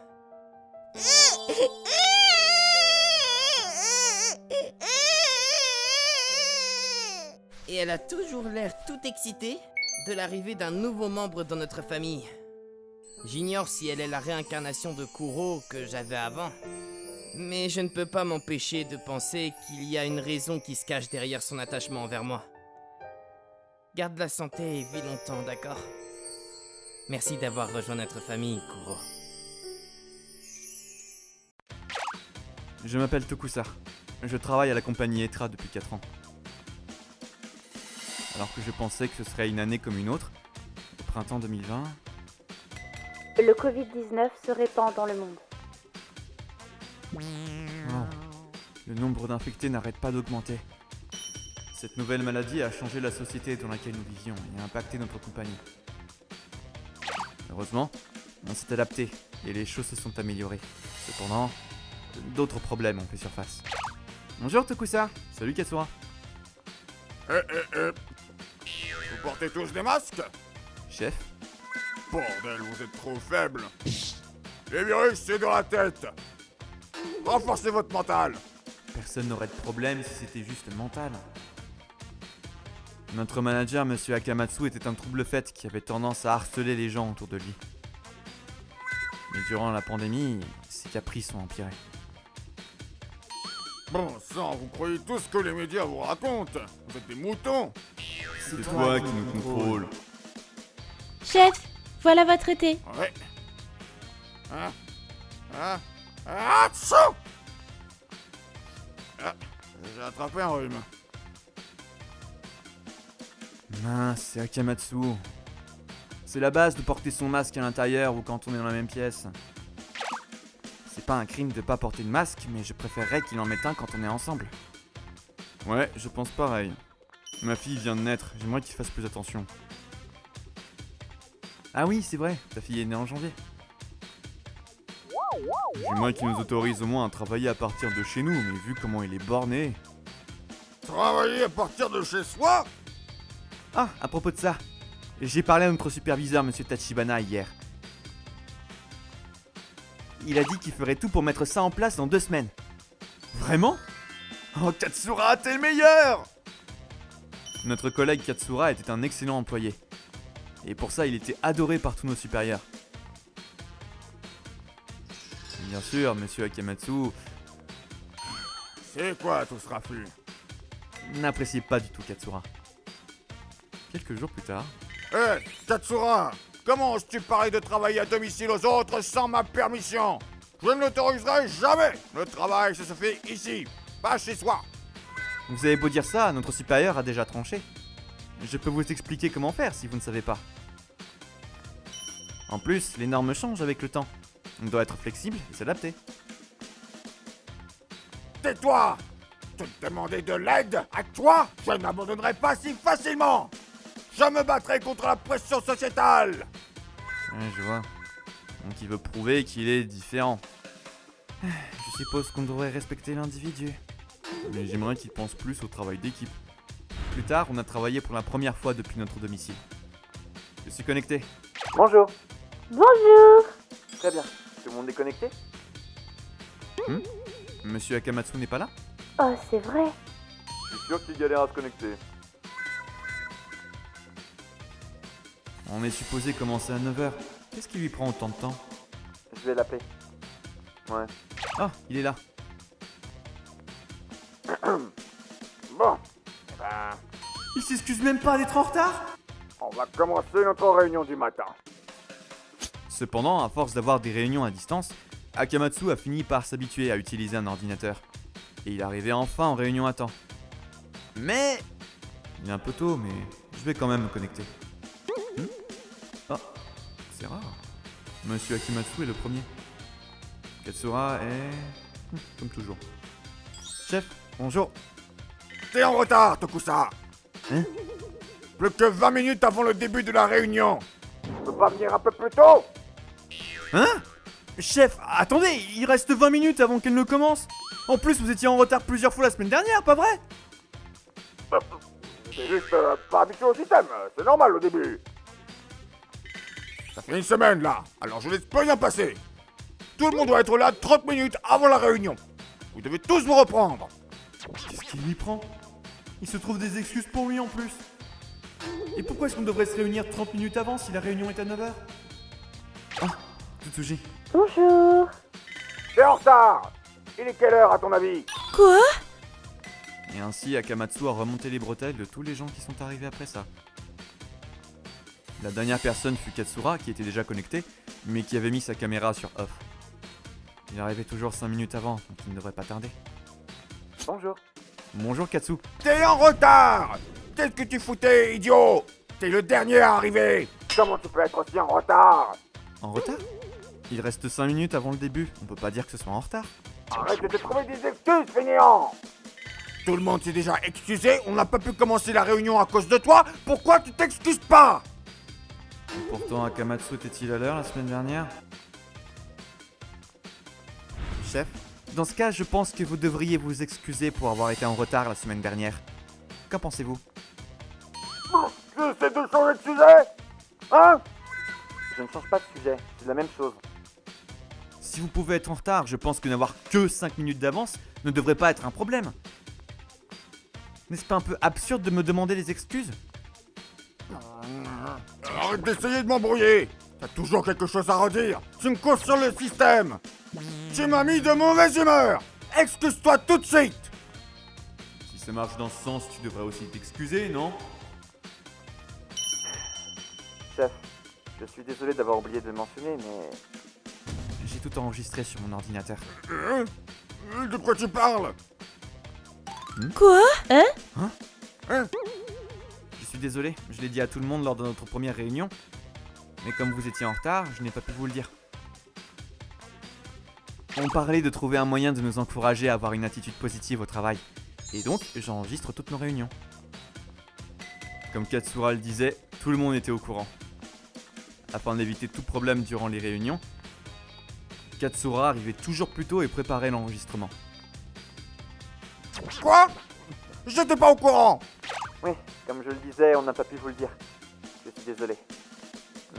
Speaker 2: Et elle a toujours l'air tout excitée de l'arrivée d'un nouveau membre dans notre famille. J'ignore si elle est la réincarnation de Kuro que j'avais avant. Mais je ne peux pas m'empêcher de penser qu'il y a une raison qui se cache derrière son attachement envers moi. Garde la santé et vis longtemps, d'accord? Merci d'avoir rejoint notre famille, Kuro.
Speaker 8: Je m'appelle Tokusa. Je travaille à la compagnie Etra depuis 4 ans. Alors que je pensais que ce serait une année comme une autre, au printemps 2020...
Speaker 9: Le Covid-19 se répand dans le monde.
Speaker 8: Oh, le nombre d'infectés n'arrête pas d'augmenter. Cette nouvelle maladie a changé la société dans laquelle nous vivions et a impacté notre compagnie. Heureusement, on s'est adapté et les choses se sont améliorées. Cependant, d'autres problèmes ont fait surface. Bonjour Tokusa. Salut Katsura.
Speaker 10: Vous portez tous des masques?
Speaker 8: Chef?
Speaker 10: Bordel, vous êtes trop faibles. Les virus, c'est dans la tête. Renforcez votre mental.
Speaker 8: Personne n'aurait de problème si c'était juste mental. Notre manager, Monsieur Akamatsu, était un trouble-fête qui avait tendance à harceler les gens autour de lui. Mais durant la pandémie, ses caprices ont empiré.
Speaker 10: Bon sang, vous croyez tout ce que les médias vous racontent? Vous êtes des moutons.
Speaker 8: C'est toi qui nous contrôle.
Speaker 9: Chef, voilà votre thé.
Speaker 10: Ouais. Atchou! Ah, j'ai attrapé un rhume.
Speaker 8: Mince, c'est Akamatsu. C'est la base de porter son masque à l'intérieur ou quand on est dans la même pièce. C'est pas un crime de pas porter de masque, mais je préférerais qu'il en mette un quand on est ensemble. Ouais, je pense pareil. Ma fille vient de naître, j'aimerais qu'il fasse plus attention. Ah oui, c'est vrai, ta fille est née en janvier. J'aimerais qu'il nous autorise au moins à travailler à partir de chez nous, mais vu comment il est borné...
Speaker 10: Travailler à partir de chez soi?
Speaker 8: Ah, à propos de ça, j'ai parlé à notre superviseur, Monsieur Tachibana, hier. Il a dit qu'il ferait tout pour mettre ça en place dans 2 semaines. Vraiment? Oh, Katsura, t'es le meilleur! Notre collègue Katsura était un excellent employé. Et pour ça, il était adoré par tous nos supérieurs. Bien sûr, Monsieur Akamatsu
Speaker 10: C'est quoi tout ce raffut?
Speaker 8: n'appréciait pas du tout Katsura. Quelques jours plus tard...
Speaker 10: Hé, Katsura! Comment oses-tu parler de travailler à domicile aux autres sans ma permission? Je ne l'autoriserai jamais! Le travail, ça se fait ici, pas chez soi!
Speaker 8: Vous avez beau dire ça, notre supérieur a déjà tranché. Je peux vous expliquer comment faire si vous ne savez pas. En plus, les normes changent avec le temps. On doit être flexible et s'adapter.
Speaker 10: Tais-toi! Te demander de l'aide à toi? Je n'abandonnerai pas si facilement! Je me battrai contre la pression sociétale!
Speaker 8: Ouais, je vois. Donc il veut prouver qu'il est différent. Je suppose qu'on devrait respecter l'individu. Mais j'aimerais qu'il pense plus au travail d'équipe. Plus tard, on a travaillé pour la première fois depuis notre domicile. Je suis connecté. Bonjour.
Speaker 9: Bonjour.
Speaker 8: Très bien. Tout le monde est connecté? Monsieur Akamatsu n'est pas là?
Speaker 9: Oh, c'est vrai.
Speaker 8: Je suis sûr qu'il galère à se connecter. On est supposé commencer à 9h. Qu'est-ce qui lui prend autant de temps? Je vais l'appeler. Ouais. Ah, il est là.
Speaker 10: Bon, eh ben,
Speaker 8: Il s'excuse même pas d'être en retard?
Speaker 10: on va commencer notre réunion du matin.
Speaker 8: Cependant, à force d'avoir des réunions à distance, Akamatsu a fini par s'habituer à utiliser un ordinateur. Et il arrivait enfin en réunion à temps. Mais... il est un peu tôt, mais je vais quand même me connecter. Ah, c'est rare. Monsieur Akamatsu est le premier. Katsura est... comme toujours. Chef, bonjour.
Speaker 10: T'es en retard, Tokusa.
Speaker 8: Hein?
Speaker 10: Plus que 20 minutes avant le début de la réunion. Tu peux pas venir un peu plus tôt?
Speaker 8: Hein? Chef, attendez, il reste 20 minutes avant qu'elle ne commence. En plus, vous étiez en retard plusieurs fois la semaine dernière, pas vrai?
Speaker 10: C'est juste pas habitué au système, c'est normal au début. Ça fait une semaine là, alors je laisse plus rien passer. Tout le monde doit être là 30 minutes avant la réunion. Vous devez tous vous reprendre.
Speaker 8: Qu'est-ce qu'il lui prend? Il se trouve des excuses pour lui en plus. Et pourquoi est-ce qu'on devrait se réunir 30 minutes avant si la réunion est à 9h? Ah, Tsutsuji.
Speaker 9: Bonjour.
Speaker 10: T'es en retard. Il est quelle heure à ton avis?
Speaker 5: Quoi?
Speaker 8: Et ainsi, Akamatsu a remonté les bretelles de tous les gens qui sont arrivés après ça. La dernière personne fut Katsura, qui était déjà connecté, mais qui avait mis sa caméra sur off. Il arrivait toujours 5 minutes avant, donc il ne devrait pas tarder.
Speaker 9: Bonjour.
Speaker 8: Bonjour Katsu.
Speaker 10: T'es en retard! Qu'est-ce que tu foutais, idiot? T'es le dernier à arriver! Comment tu peux être aussi en retard?
Speaker 8: En retard? Il reste 5 minutes avant le début, on peut pas dire que ce soit en retard.
Speaker 10: Arrête de te trouver des excuses, fainéant! Tout le monde s'est déjà excusé, on n'a pas pu commencer la réunion à cause de toi, pourquoi tu t'excuses pas?
Speaker 8: Et pourtant, Akamatsu était-il à l'heure la semaine dernière? Chef, dans ce cas, je pense que vous devriez vous excuser pour avoir été en retard la semaine dernière. Qu'en pensez-vous?
Speaker 10: Tu essaies de changer de sujet? Hein?
Speaker 9: Je ne change pas de sujet, c'est la même chose.
Speaker 8: Si vous pouvez être en retard, je pense que n'avoir que 5 minutes d'avance ne devrait pas être un problème. N'est-ce pas un peu absurde de me demander des excuses?
Speaker 10: Arrête d'essayer de m'embrouiller! T'as toujours quelque chose à redire! Tu me causes sur le système! Tu m'as mis de mauvaise humeur! Excuse-toi tout de suite!
Speaker 8: Si ça marche dans ce sens, tu devrais aussi t'excuser, non?
Speaker 9: Chef, je suis désolé d'avoir oublié de le mentionner, mais...
Speaker 8: J'ai tout enregistré sur mon ordinateur.
Speaker 10: De quoi tu parles?
Speaker 5: Quoi? Hein?
Speaker 8: Je suis désolé, je l'ai dit à tout le monde lors de notre première réunion, mais comme vous étiez en retard, je n'ai pas pu vous le dire. On parlait de trouver un moyen de nous encourager à avoir une attitude positive au travail, et donc j'enregistre toutes nos réunions. Comme Katsura le disait, tout le monde était au courant. Afin d'éviter tout problème durant les réunions, Katsura arrivait toujours plus tôt et préparait l'enregistrement.
Speaker 10: Quoi? J'étais pas au courant!
Speaker 9: Oui, comme je le disais, on n'a pas pu vous le dire. Je suis désolé.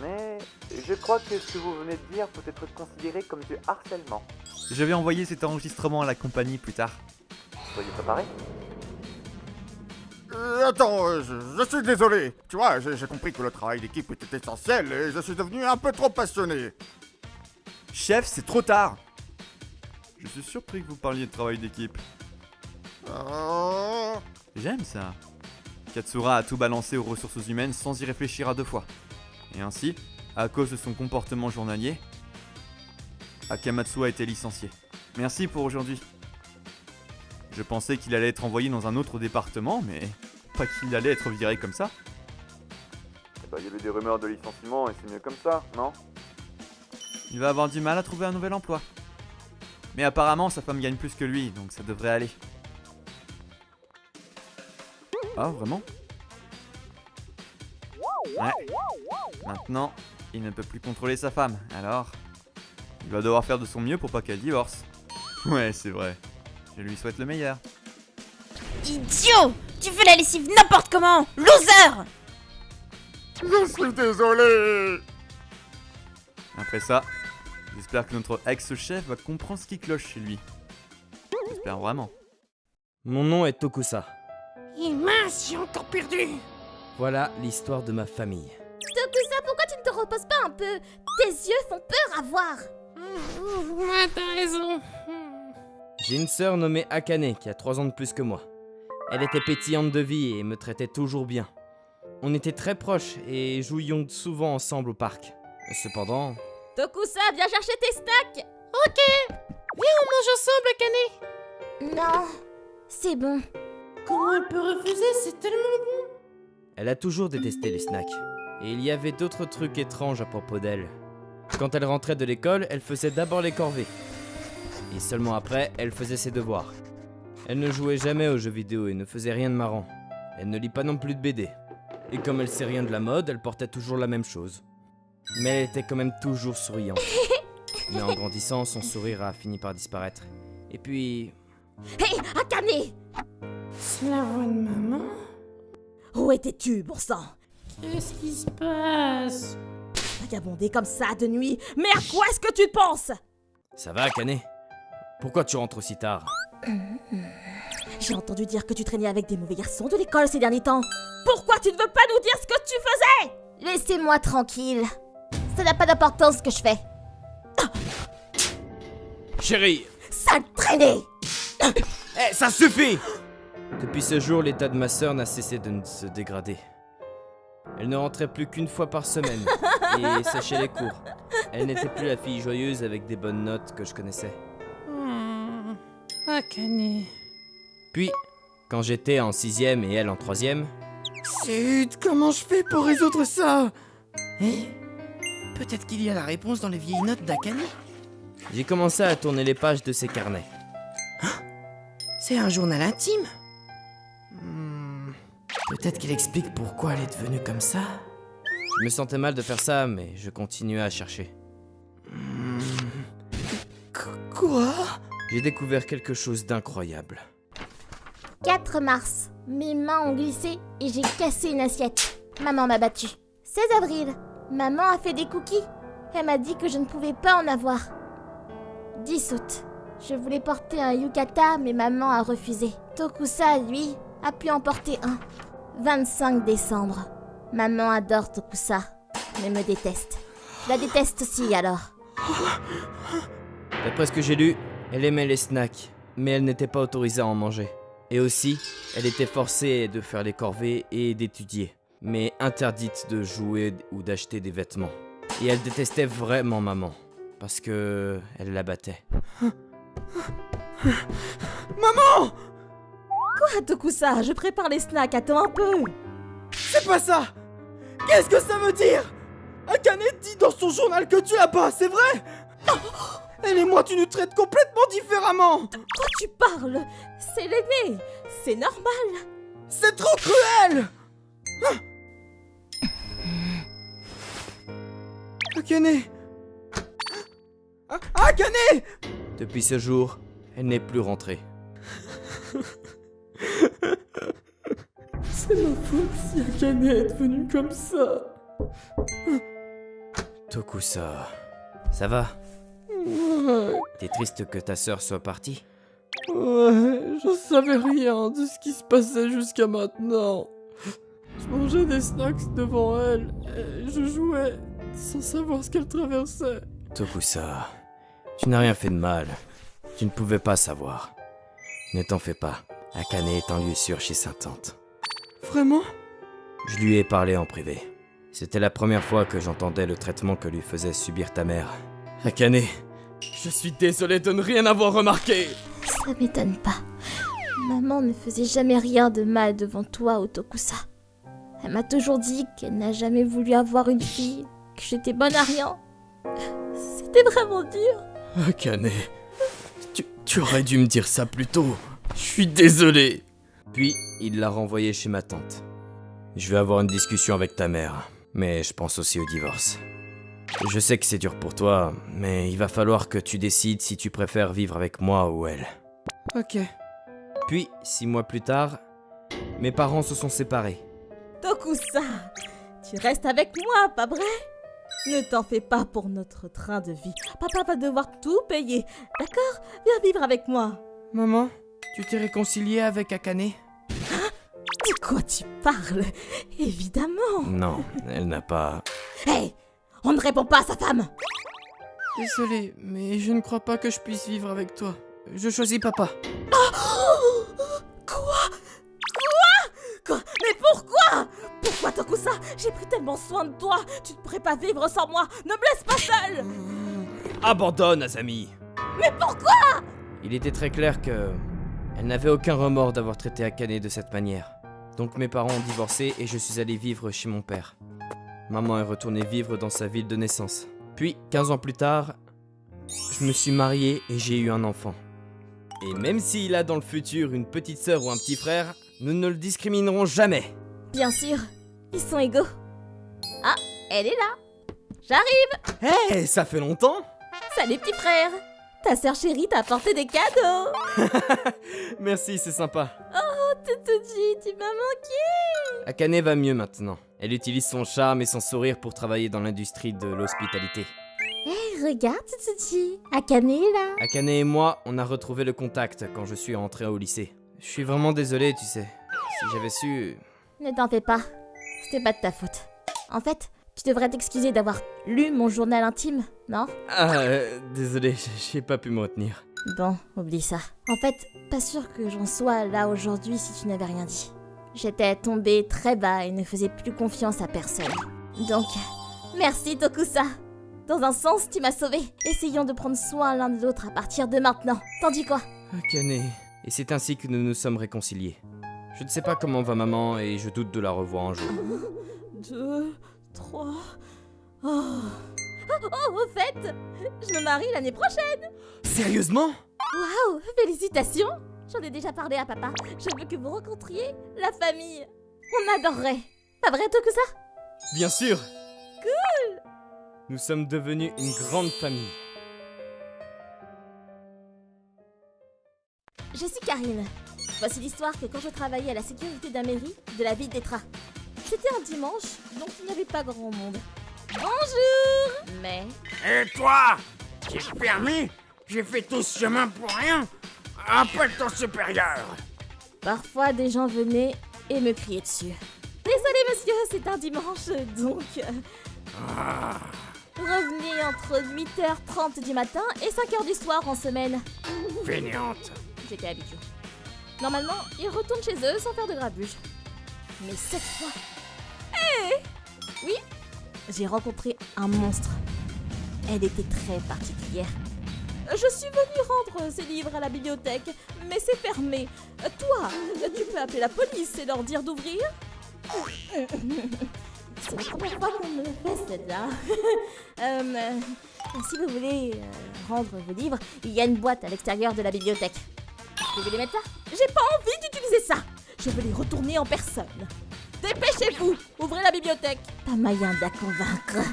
Speaker 9: Mais je crois que ce que vous venez de dire peut être considéré comme du harcèlement.
Speaker 8: Je vais envoyer cet enregistrement à la compagnie plus tard.
Speaker 9: Soyez préparés.
Speaker 10: Attends, je suis désolé. Tu vois, j'ai compris que le travail d'équipe était essentiel et je suis devenu un peu trop passionné.
Speaker 8: Chef, c'est trop tard! Je suis surpris que vous parliez de travail d'équipe. J'aime ça. Katsura a tout balancé aux ressources humaines sans y réfléchir à 2 fois. Et ainsi, à cause de son comportement journalier, Akamatsu a été licencié. Merci pour aujourd'hui. Je pensais qu'il allait être envoyé dans un autre département, mais pas qu'il allait être viré comme ça.
Speaker 9: Il y avait des rumeurs de licenciement et c'est mieux comme ça, non?
Speaker 8: Il va avoir du mal à trouver un nouvel emploi. Mais apparemment, sa femme gagne plus que lui, donc ça devrait aller. Ah, vraiment? Ouais. Maintenant, il ne peut plus contrôler sa femme, alors... il va devoir faire de son mieux pour pas qu'elle divorce. Ouais, c'est vrai. Je lui souhaite le meilleur.
Speaker 1: Idiot! Tu fais la lessive n'importe comment! Loser!
Speaker 10: Je suis désolé!
Speaker 8: Après ça, j'espère que notre ex-chef va comprendre ce qui cloche chez lui. J'espère vraiment.
Speaker 11: Mon nom est Tokusa.
Speaker 7: Et mince, j'ai encore perdu.
Speaker 11: Voilà l'histoire de ma famille.
Speaker 1: Tokusa, pourquoi tu ne te reposes pas un peu? Tes yeux font peur à voir.
Speaker 7: Ouais, t'as raison.
Speaker 11: J'ai une sœur nommée Akane qui a 3 ans de plus que moi. Elle était pétillante de vie et me traitait toujours bien. On était très proches et jouions souvent ensemble au parc. Cependant...
Speaker 5: Tokusa, viens chercher tes snacks!
Speaker 7: Ok. Viens, on mange ensemble, Akane.
Speaker 1: Non, c'est bon.
Speaker 7: Comment elle peut refuser? C'est tellement bon.
Speaker 11: Elle a toujours détesté les snacks. Et il y avait d'autres trucs étranges à propos d'elle. Quand elle rentrait de l'école, elle faisait d'abord les corvées. Et seulement après, elle faisait ses devoirs. Elle ne jouait jamais aux jeux vidéo et ne faisait rien de marrant. Elle ne lit pas non plus de BD. Et comme elle sait rien de la mode, elle portait toujours la même chose. Mais elle était quand même toujours souriante. Mais en grandissant, son sourire a fini par disparaître. Et puis...
Speaker 1: Hé, Akane!
Speaker 7: C'est la voix de maman?
Speaker 5: Où étais-tu, bon sang?
Speaker 7: Qu'est-ce qui se passe?
Speaker 5: Vagabonder comme ça de nuit, mais à quoi est-ce que tu penses?
Speaker 11: Ça va, Akane? Pourquoi tu rentres aussi tard?
Speaker 5: J'ai entendu dire que tu traînais avec des mauvais garçons de l'école ces derniers temps. Pourquoi tu ne veux pas nous dire ce que tu faisais?
Speaker 1: Laissez-moi tranquille. Ça n'a pas d'importance ce que je fais.
Speaker 11: Chérie!
Speaker 1: Sale traînée!
Speaker 11: Eh, ça suffit! Depuis ce jour, l'état de ma sœur n'a cessé de se dégrader. Elle ne rentrait plus qu'une fois par semaine et séchait les cours. Elle n'était plus la fille joyeuse avec des bonnes notes que je connaissais.
Speaker 7: Akane.
Speaker 11: Puis, quand j'étais en 6ème et elle en 3ème,
Speaker 2: Zut, comment je fais pour résoudre ça? Peut-être qu'il y a la réponse dans les vieilles notes d'Akane.
Speaker 11: j'ai commencé à tourner les pages de ses carnets.
Speaker 2: C'est un journal intime. Peut-être qu'il explique pourquoi elle est devenue comme ça.
Speaker 11: Je me sentais mal de faire ça, mais je continuais à chercher.
Speaker 2: Quoi?
Speaker 11: J'ai découvert quelque chose d'incroyable.
Speaker 1: 4 mars. Mes mains ont glissé et j'ai cassé une assiette. Maman m'a battue. 16 avril. Maman a fait des cookies. Elle m'a dit que je ne pouvais pas en avoir. 10 août. Je voulais porter un yukata, mais maman a refusé. Tokusa, lui, a pu en porter un. 25 décembre. Maman adore Tokusa, mais me déteste. Je la déteste aussi alors.
Speaker 11: D'après ce que j'ai lu, elle aimait les snacks, mais elle n'était pas autorisée à en manger. Et aussi, elle était forcée de faire les corvées et d'étudier, mais interdite de jouer ou d'acheter des vêtements. Et elle détestait vraiment maman, parce que elle la battait.
Speaker 5: Maman! Quoi, Tokusa? Je prépare les snacks, attends un peu. C'est pas ça! Qu'est-ce que ça veut dire? Akane dit dans son journal que tu la bats, c'est vrai? Elle et moi, tu nous traites complètement différemment! De quoi tu parles? C'est l'aîné! C'est normal! C'est trop cruel! Akane! Akane!
Speaker 11: Depuis ce jour, elle n'est plus rentrée.
Speaker 5: C'est ma faute si Akane est devenue comme ça.
Speaker 11: Tokusa, ça va?
Speaker 5: Ouais,
Speaker 11: T'es triste que ta sœur soit partie?
Speaker 5: je savais rien de ce qui se passait jusqu'à maintenant. Je mangeais des snacks devant elle et je jouais sans savoir ce qu'elle traversait.
Speaker 11: Tokusa, tu n'as rien fait de mal. Tu ne pouvais pas savoir. Ne t'en fais pas. Akane est en lieu sûr chez sa tante.
Speaker 5: Vraiment?
Speaker 11: Je lui ai parlé en privé. C'était la première fois que j'entendais le traitement que lui faisait subir ta mère. Akane, je suis désolé de ne rien avoir remarqué.
Speaker 1: Ça m'étonne pas. Maman ne faisait jamais rien de mal devant toi, Tokusa. Elle m'a toujours dit qu'elle n'a jamais voulu avoir une fille, que j'étais bonne à rien. C'était vraiment dur.
Speaker 11: Akane, tu aurais dû me dire ça plus tôt. Je suis désolé. Puis, il l'a renvoyé chez ma tante. Je vais avoir une discussion avec ta mère, mais je pense aussi au divorce. Je sais que c'est dur pour toi, mais il va falloir que tu décides si tu préfères vivre avec moi ou elle.
Speaker 5: Ok.
Speaker 11: Puis, 6 mois plus tard, mes parents se sont séparés.
Speaker 5: Tokusa, tu restes avec moi, pas vrai? Ne t'en fais pas pour notre train de vie. Papa va devoir tout payer. D'accord? Viens vivre avec moi.
Speaker 2: Maman, tu t'es réconciliée avec Akane?
Speaker 5: De quoi tu parles? Évidemment.
Speaker 11: Non, elle n'a pas...
Speaker 5: Hey! On ne répond pas à sa femme!
Speaker 2: Désolé, mais je ne crois pas que je puisse vivre avec toi. Je choisis papa.
Speaker 5: Quoi? Mais pourquoi? Pourquoi, Tokusa? J'ai pris tellement soin de toi. Tu ne pourrais pas vivre sans moi. Ne me laisse pas seule!
Speaker 11: Abandonne, Azami.
Speaker 5: Mais pourquoi?
Speaker 11: Il était très clair que... elle n'avait aucun remords d'avoir traité Akane de cette manière. Donc mes parents ont divorcé et je suis allé vivre chez mon père. Maman est retournée vivre dans sa ville de naissance. Puis, 15 ans plus tard, je me suis marié et j'ai eu un enfant. Et même s'il a dans le futur une petite sœur ou un petit frère, nous ne le discriminerons jamais.
Speaker 1: Bien sûr, ils sont égaux. Ah, elle est là. J'arrive.
Speaker 11: Hé, ça fait longtemps.
Speaker 1: Salut petit frère. Ta sœur chérie t'a apporté des cadeaux.
Speaker 11: Merci, c'est sympa.
Speaker 1: Oh, Totoji, tu m'as manqué.
Speaker 11: Akane va mieux maintenant. Elle utilise son charme et son sourire pour travailler dans l'industrie de l'hospitalité.
Speaker 1: Hé, regarde Totoji. Akane est là.
Speaker 11: Akane et moi, on a retrouvé le contact quand je suis rentré au lycée. Je suis vraiment désolé, tu sais. Si j'avais su...
Speaker 1: Ne t'en fais pas. C'était pas de ta faute. En fait, tu devrais t'excuser d'avoir lu mon journal intime, non?
Speaker 11: Ah, désolé, j'ai pas pu me retenir.
Speaker 1: Bon, oublie ça. En fait, pas sûr que j'en sois là aujourd'hui si tu n'avais rien dit. J'étais tombée très bas et ne faisais plus confiance à personne. Donc, merci Tokusa. Dans un sens, tu m'as sauvé. Essayons de prendre soin l'un de l'autre à partir de maintenant. T'en dis quoi?
Speaker 11: Akane. Et c'est ainsi que nous nous sommes réconciliés. Je ne sais pas comment va maman et je doute de la revoir un jour.
Speaker 1: 2, 3... Oh, au fait, je me marie l'année prochaine.
Speaker 3: Sérieusement?
Speaker 1: Waouh, félicitations. J'en ai déjà parlé à papa. Je veux que vous rencontriez la famille. On adorerait. Pas vrai, Tokusa?
Speaker 11: Bien sûr. Cool. Nous sommes devenus une grande famille.
Speaker 1: Je suis Karine. Voici l'histoire que quand je travaillais à la sécurité d'un mairie de la ville d'Etra. C'était un dimanche, donc il n'y avait pas grand monde. Bonjour! Mais...
Speaker 10: Et toi? J'ai permis? J'ai fait tout ce chemin pour rien? Appelle ton supérieur!
Speaker 1: Parfois, des gens venaient et me criaient dessus. Désolé, monsieur, c'est un dimanche, donc... Revenez entre 8h30 du matin et 5h du soir en semaine.
Speaker 10: Fainéante!
Speaker 1: J'étais habituée. Normalement, ils retournent chez eux sans faire de grabuge. Mais cette fois... Oui, j'ai rencontré un monstre. Elle était très particulière. Je suis venue rendre ces livres à la bibliothèque, mais c'est fermé. Toi, tu peux appeler la police et leur dire d'ouvrir? C'est la première fois qu'on me fait celle-là. Si vous voulez rendre vos livres, il y a une boîte à l'extérieur de la bibliothèque. Vous voulez les mettre là? J'ai pas envie d'utiliser ça. Je veux les retourner en personne. Dépêchez-vous! Ouvrez la bibliothèque! Pas moyen de la convaincre.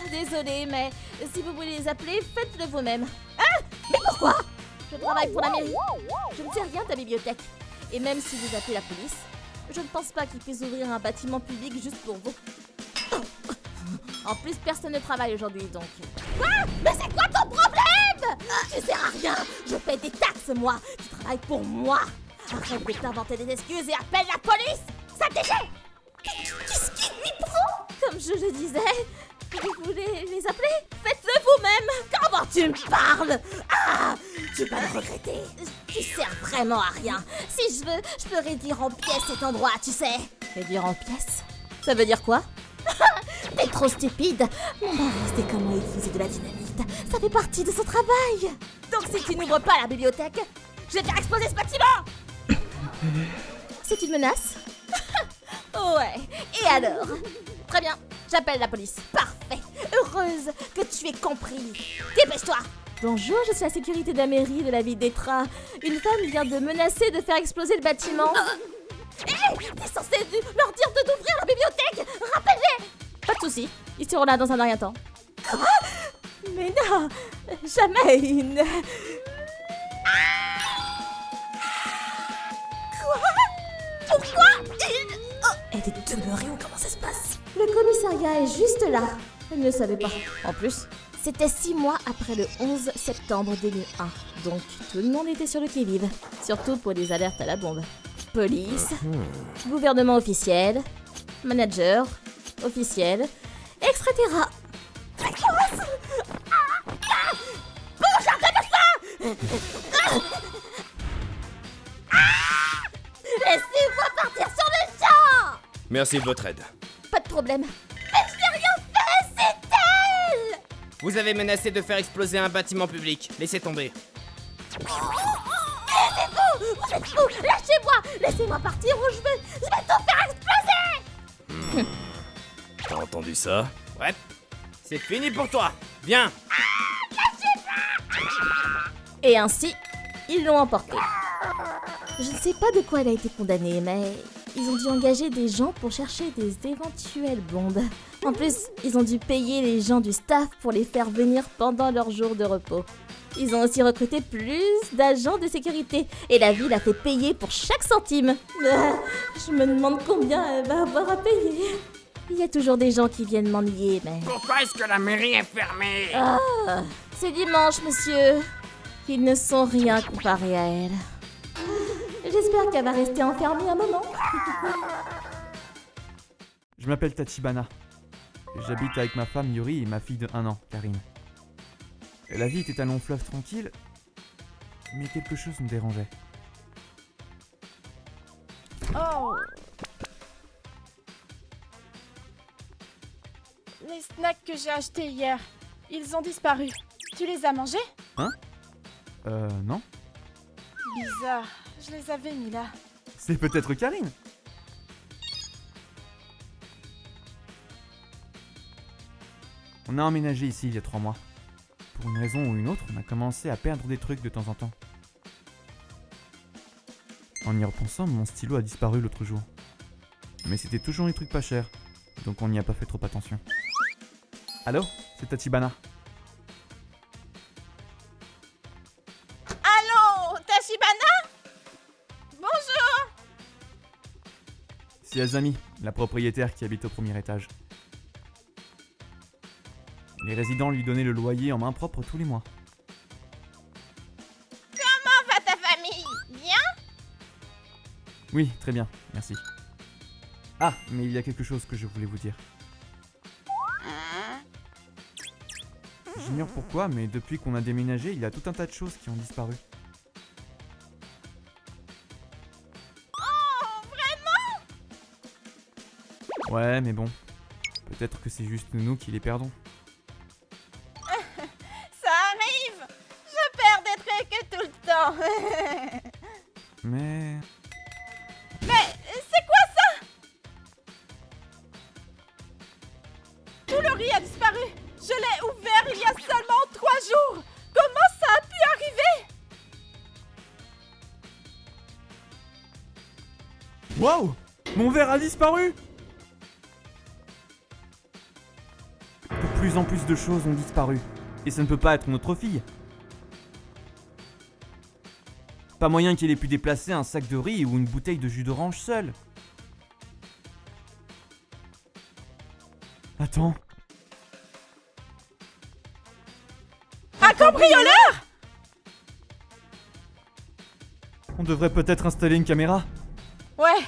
Speaker 1: Désolée, mais si vous voulez les appeler, faites-le vous-même. Ah! Mais pourquoi? Je travaille pour la mairie. Je ne sais rien de la bibliothèque. Et même si vous appelez la police, je ne pense pas qu'ils puissent ouvrir un bâtiment public juste pour vous. En plus, personne ne travaille aujourd'hui, donc... Quoi? Mais c'est quoi ton problème? Tu sers à rien. Je paie des taxes, moi. Tu travailles pour moi. Arrête de t'inventer des excuses et appelle la police. Ça déchire. Qu'est-ce qu'il m'y prend? Comme je le disais, vous voulez les appeler? Faites-le vous-même. Comment tu me parles? Ah, tu vas le regretter. Tu sers vraiment à rien. Si je veux, je peux réduire en pièces cet endroit, tu sais. Réduire en pièces? Ça veut dire quoi? T'es trop stupide. Mon mari sait comment utiliser de la dynamite. Ça fait partie de son travail. Donc si tu n'ouvres pas la bibliothèque, je vais faire exploser ce bâtiment. C'est une menace? Ouais, et alors? Très bien, j'appelle la police. Parfait. Heureuse que tu aies compris. Dépêche-toi. Bonjour, je suis la sécurité de la mairie de la ville d'Etra. Une femme vient de menacer de faire exploser le bâtiment. Hé, t'es censé leur dire de d'ouvrir la bibliothèque. Rappelle-les. Pas de soucis, ils seront là dans un rien temps. Quoi? Mais non, jamais une... Pourquoi? Elle est demeurée ou comment ça se passe? Le commissariat est juste là. Elle ne le savait pas. En plus, c'était 6 mois après le 11 septembre 2001. Donc tout le monde était sur le qui-vive. Surtout pour les alertes à la bombe. Police, gouvernement officiel, manager, officiel, etc. Bonjour, laissez-moi partir sur le champ!
Speaker 11: Merci de votre aide.
Speaker 1: Pas de problème. Mais je n'ai rien fait, c'est elle!
Speaker 2: Vous avez menacé de faire exploser un bâtiment public. Laissez tomber.
Speaker 1: Laissez-vous! Vous êtes fous! Lâchez-moi! Laissez-moi partir ou je vais tout faire exploser!
Speaker 11: T'as entendu ça?
Speaker 2: Ouais. C'est fini pour toi. Viens.
Speaker 1: Et ainsi, ils l'ont emporté. Je ne sais pas de quoi elle a été condamnée, mais ils ont dû engager des gens pour chercher des éventuelles bombes. En plus, ils ont dû payer les gens du staff pour les faire venir pendant leur jour de repos. Ils ont aussi recruté plus d'agents de sécurité et la ville a fait payer pour chaque centime. Je me demande combien elle va avoir à payer. Il y a toujours des gens qui viennent m'ennuyer, mais...
Speaker 10: Pourquoi est-ce que la mairie est fermée?
Speaker 1: Ah, c'est dimanche, monsieur. Ils ne sont rien comparés à elle. J'espère qu'elle va rester enfermée un moment.
Speaker 8: Je m'appelle Tachibana. J'habite avec ma femme Yuri et ma fille de 1 an, Karine. La vie était un long fleuve tranquille, mais quelque chose me dérangeait.
Speaker 1: Oh.
Speaker 12: les snacks que j'ai achetés hier. Ils ont disparu. Tu les as mangés?
Speaker 8: Non.
Speaker 12: Bizarre, je les avais mis là.
Speaker 8: C'est peut-être Karine. On a emménagé ici il y a 3 mois. Pour une raison ou une autre, on a commencé à perdre des trucs de temps en temps. En y repensant, mon stylo a disparu l'autre jour. Mais c'était toujours des trucs pas chers, donc on n'y a pas fait trop attention. Allô? C'est Tachibana.
Speaker 12: Allô, Tachibana? Bonjour!
Speaker 8: C'est Azami, la propriétaire qui habite au premier étage. Les résidents lui donnaient le loyer en main propre tous les mois.
Speaker 12: Comment va ta famille? Bien?
Speaker 8: Oui, très bien, merci. Ah, mais il y a quelque chose que je voulais vous dire. J'ignore pourquoi, mais depuis qu'on a déménagé, il y a tout un tas de choses qui ont disparu.
Speaker 12: Oh, vraiment?
Speaker 8: Ouais, mais bon. Peut-être que c'est juste nous qui les perdons.
Speaker 12: Ça arrive! Je perds des trucs tout le temps.
Speaker 8: Mais...
Speaker 12: Mais c'est quoi ça? Tout le riz a disparu. Je l'ai ouvert il y a seulement 3 jours. Comment ça a pu arriver?
Speaker 8: Waouh! Mon verre a disparu! De plus en plus de choses ont disparu. Et ça ne peut pas être notre fille. Pas moyen qu'elle ait pu déplacer un sac de riz ou une bouteille de jus d'orange seule. Attends.
Speaker 12: Un cambrioleur?
Speaker 8: On devrait peut-être installer une caméra.
Speaker 12: Ouais.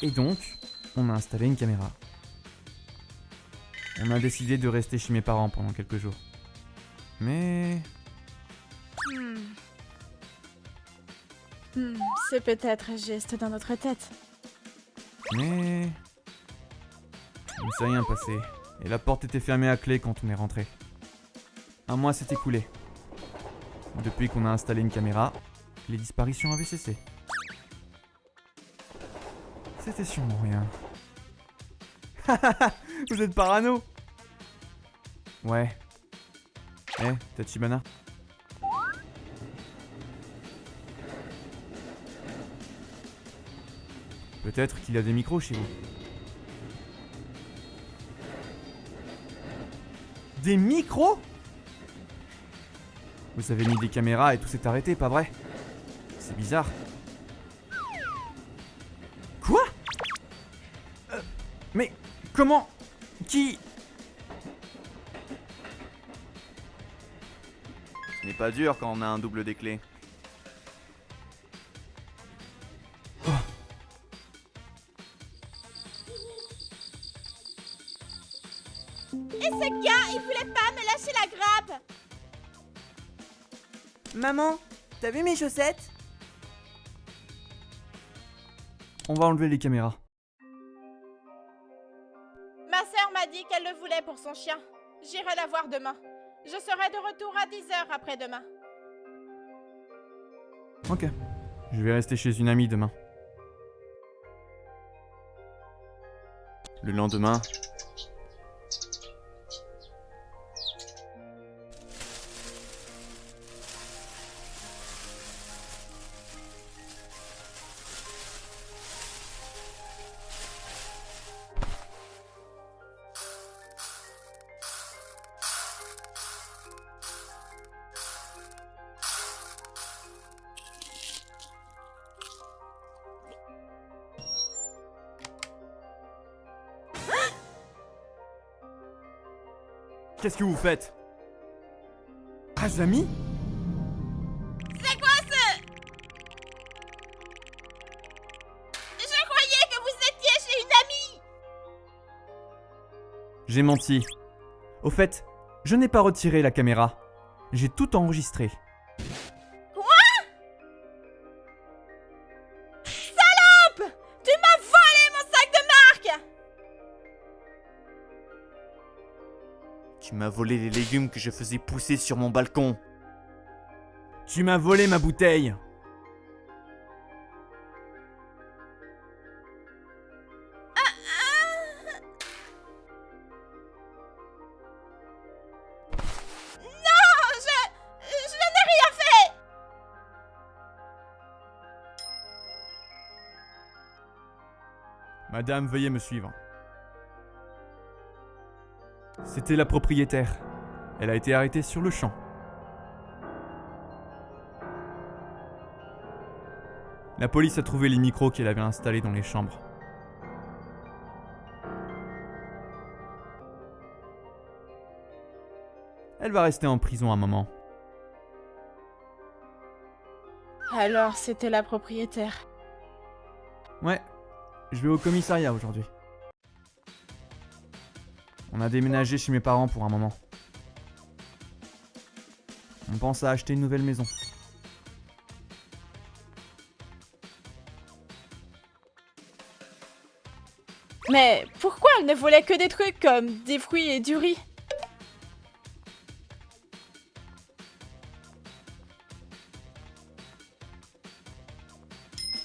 Speaker 8: Et donc, on a installé une caméra. On a décidé de rester chez mes parents pendant quelques jours. Mais...
Speaker 12: C'est peut-être juste dans notre tête.
Speaker 8: Mais... Il ne s'est rien passé. Et la porte était fermée à clé quand on est rentré. Un mois s'est écoulé. Depuis qu'on a installé une caméra, les disparitions avaient cessé. C'était sûrement rien. Vous êtes parano? Ouais. Eh, Tachibana? Peut-être qu'il y a des micros chez vous. Des micros? Vous avez mis des caméras et tout s'est arrêté, pas vrai? C'est bizarre. Quoi? Mais comment? Qui?
Speaker 9: Ce n'est pas dur quand on a un double des clés.
Speaker 12: Et ce gars, il voulait pas me lâcher la grappe.
Speaker 5: Maman, t'as vu mes chaussettes?
Speaker 8: On va enlever les caméras.
Speaker 12: Ma sœur m'a dit qu'elle le voulait pour son chien. J'irai la voir demain. Je serai de retour à 10h après-demain.
Speaker 8: Ok. Je vais rester chez une amie demain. Le lendemain... Qu'est-ce que vous faites? Azami?
Speaker 12: C'est quoi ce... Je croyais que vous étiez chez une amie.
Speaker 8: J'ai menti. Au fait, je n'ai pas retiré la caméra. J'ai tout enregistré.
Speaker 12: Quoi? Salope! Tu m'as volé mon sac de marque!
Speaker 8: Tu m'as volé les légumes que je faisais pousser sur mon balcon.
Speaker 5: Tu m'as volé ma bouteille.
Speaker 12: Je n'ai rien fait.
Speaker 5: Madame, veuillez me suivre. C'était la propriétaire. Elle a été arrêtée sur le champ. La police a trouvé les micros qu'elle avait installés dans les chambres. Elle va rester en prison un moment.
Speaker 12: Alors, c'était la propriétaire.
Speaker 5: Ouais, je vais au commissariat aujourd'hui. On a déménagé chez mes parents pour un moment. On pense à acheter une nouvelle maison.
Speaker 12: Mais pourquoi elle ne volait que des trucs comme des fruits et du riz?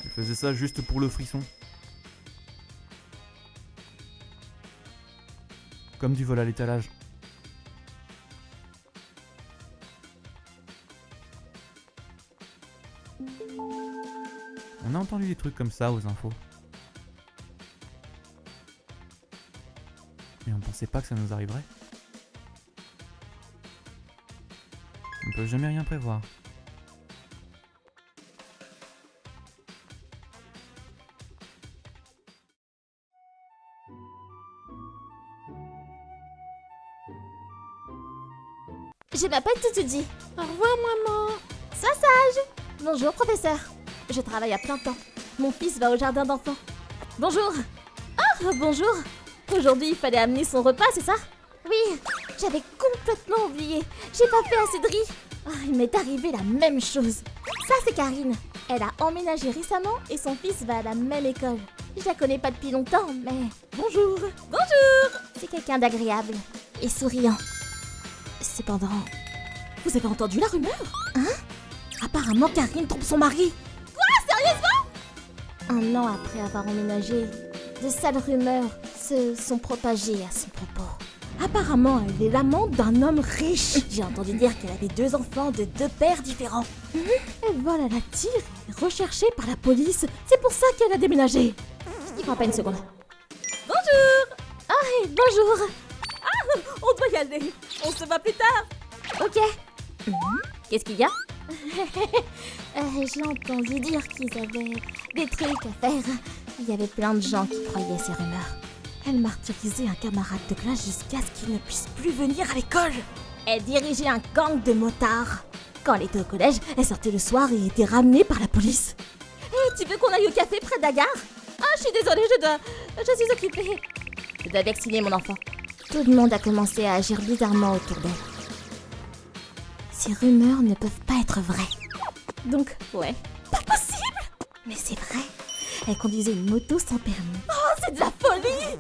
Speaker 5: Elle faisait ça juste pour le frisson. Comme du vol à l'étalage. On a entendu des trucs comme ça aux infos. Mais on pensait pas que ça nous arriverait. On peut jamais rien prévoir.
Speaker 1: Je m'appelle Tutudi.
Speaker 7: Au revoir, maman.
Speaker 1: Sois sage. Bonjour, professeur. Je travaille à plein temps. Mon fils va au jardin d'enfants. Bonjour. Ah, bonjour. Aujourd'hui, il fallait amener son repas, c'est ça? Oui, j'avais complètement oublié. J'ai pas fait assez de riz. Ah, il m'est arrivé la même chose. Ça, c'est Karine. Elle a emménagé récemment et son fils va à la même école. Je la connais pas depuis longtemps, mais... Bonjour. Bonjour. C'est quelqu'un d'agréable et souriant. Cependant, vous avez entendu la rumeur? Hein? Apparemment, Karine trompe son mari. Quoi? Sérieusement? Un an après avoir emménagé, de sales rumeurs se sont propagées à son propos. Apparemment, elle est l'amante d'un homme riche. J'ai entendu dire qu'elle avait 2 enfants de 2 pères différents. Elle vole à la tire et est recherchée par la police. C'est pour ça qu'elle a déménagé. Il prend pas une seconde. Bonjour. Ah, et bonjour.
Speaker 12: Ah, on doit y aller. On se voit plus tard.
Speaker 1: Ok. Qu'est-ce qu'il y a? J'ai entendu dire qu'ils avaient des trucs à faire. Il y avait plein de gens qui croyaient ces rumeurs. Elle martyrisait un camarade de classe jusqu'à ce qu'il ne puisse plus venir à l'école. Elle dirigeait un gang de motards. Quand elle était au collège, elle sortait le soir et était ramenée par la police. Hey, tu veux qu'on aille au café près de la gare? Ah, je suis désolée, je suis occupée. Je dois vacciner mon enfant. Tout le monde a commencé à agir bizarrement autour d'elle. Ces rumeurs ne peuvent pas être vraies. Donc, ouais. Pas possible! Mais c'est vrai. Elle conduisait une moto sans permis. Oh, c'est de la folie!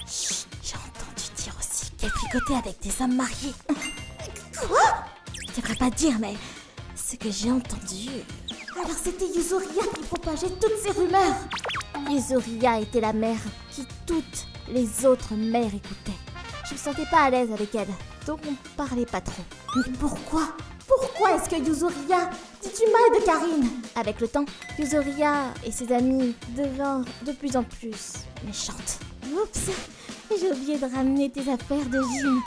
Speaker 1: Chut, j'ai entendu dire aussi qu'elle fricotait avec des hommes mariés. Quoi? Je devrais pas dire, mais ce que j'ai entendu... Alors c'était Yuzuriha qui propageait toutes ces rumeurs. Yuzuriha était la mère qui toutes les autres mères écoutaient. Je me sentais pas à l'aise avec elle, donc on parlait pas trop. Mais pourquoi? Pourquoi est-ce que Yuzuriha dit du mal de Karine? Avec le temps, Yuzuriha et ses amis devinrent de plus en plus méchantes. Oups, j'ai oublié de ramener tes affaires de gym.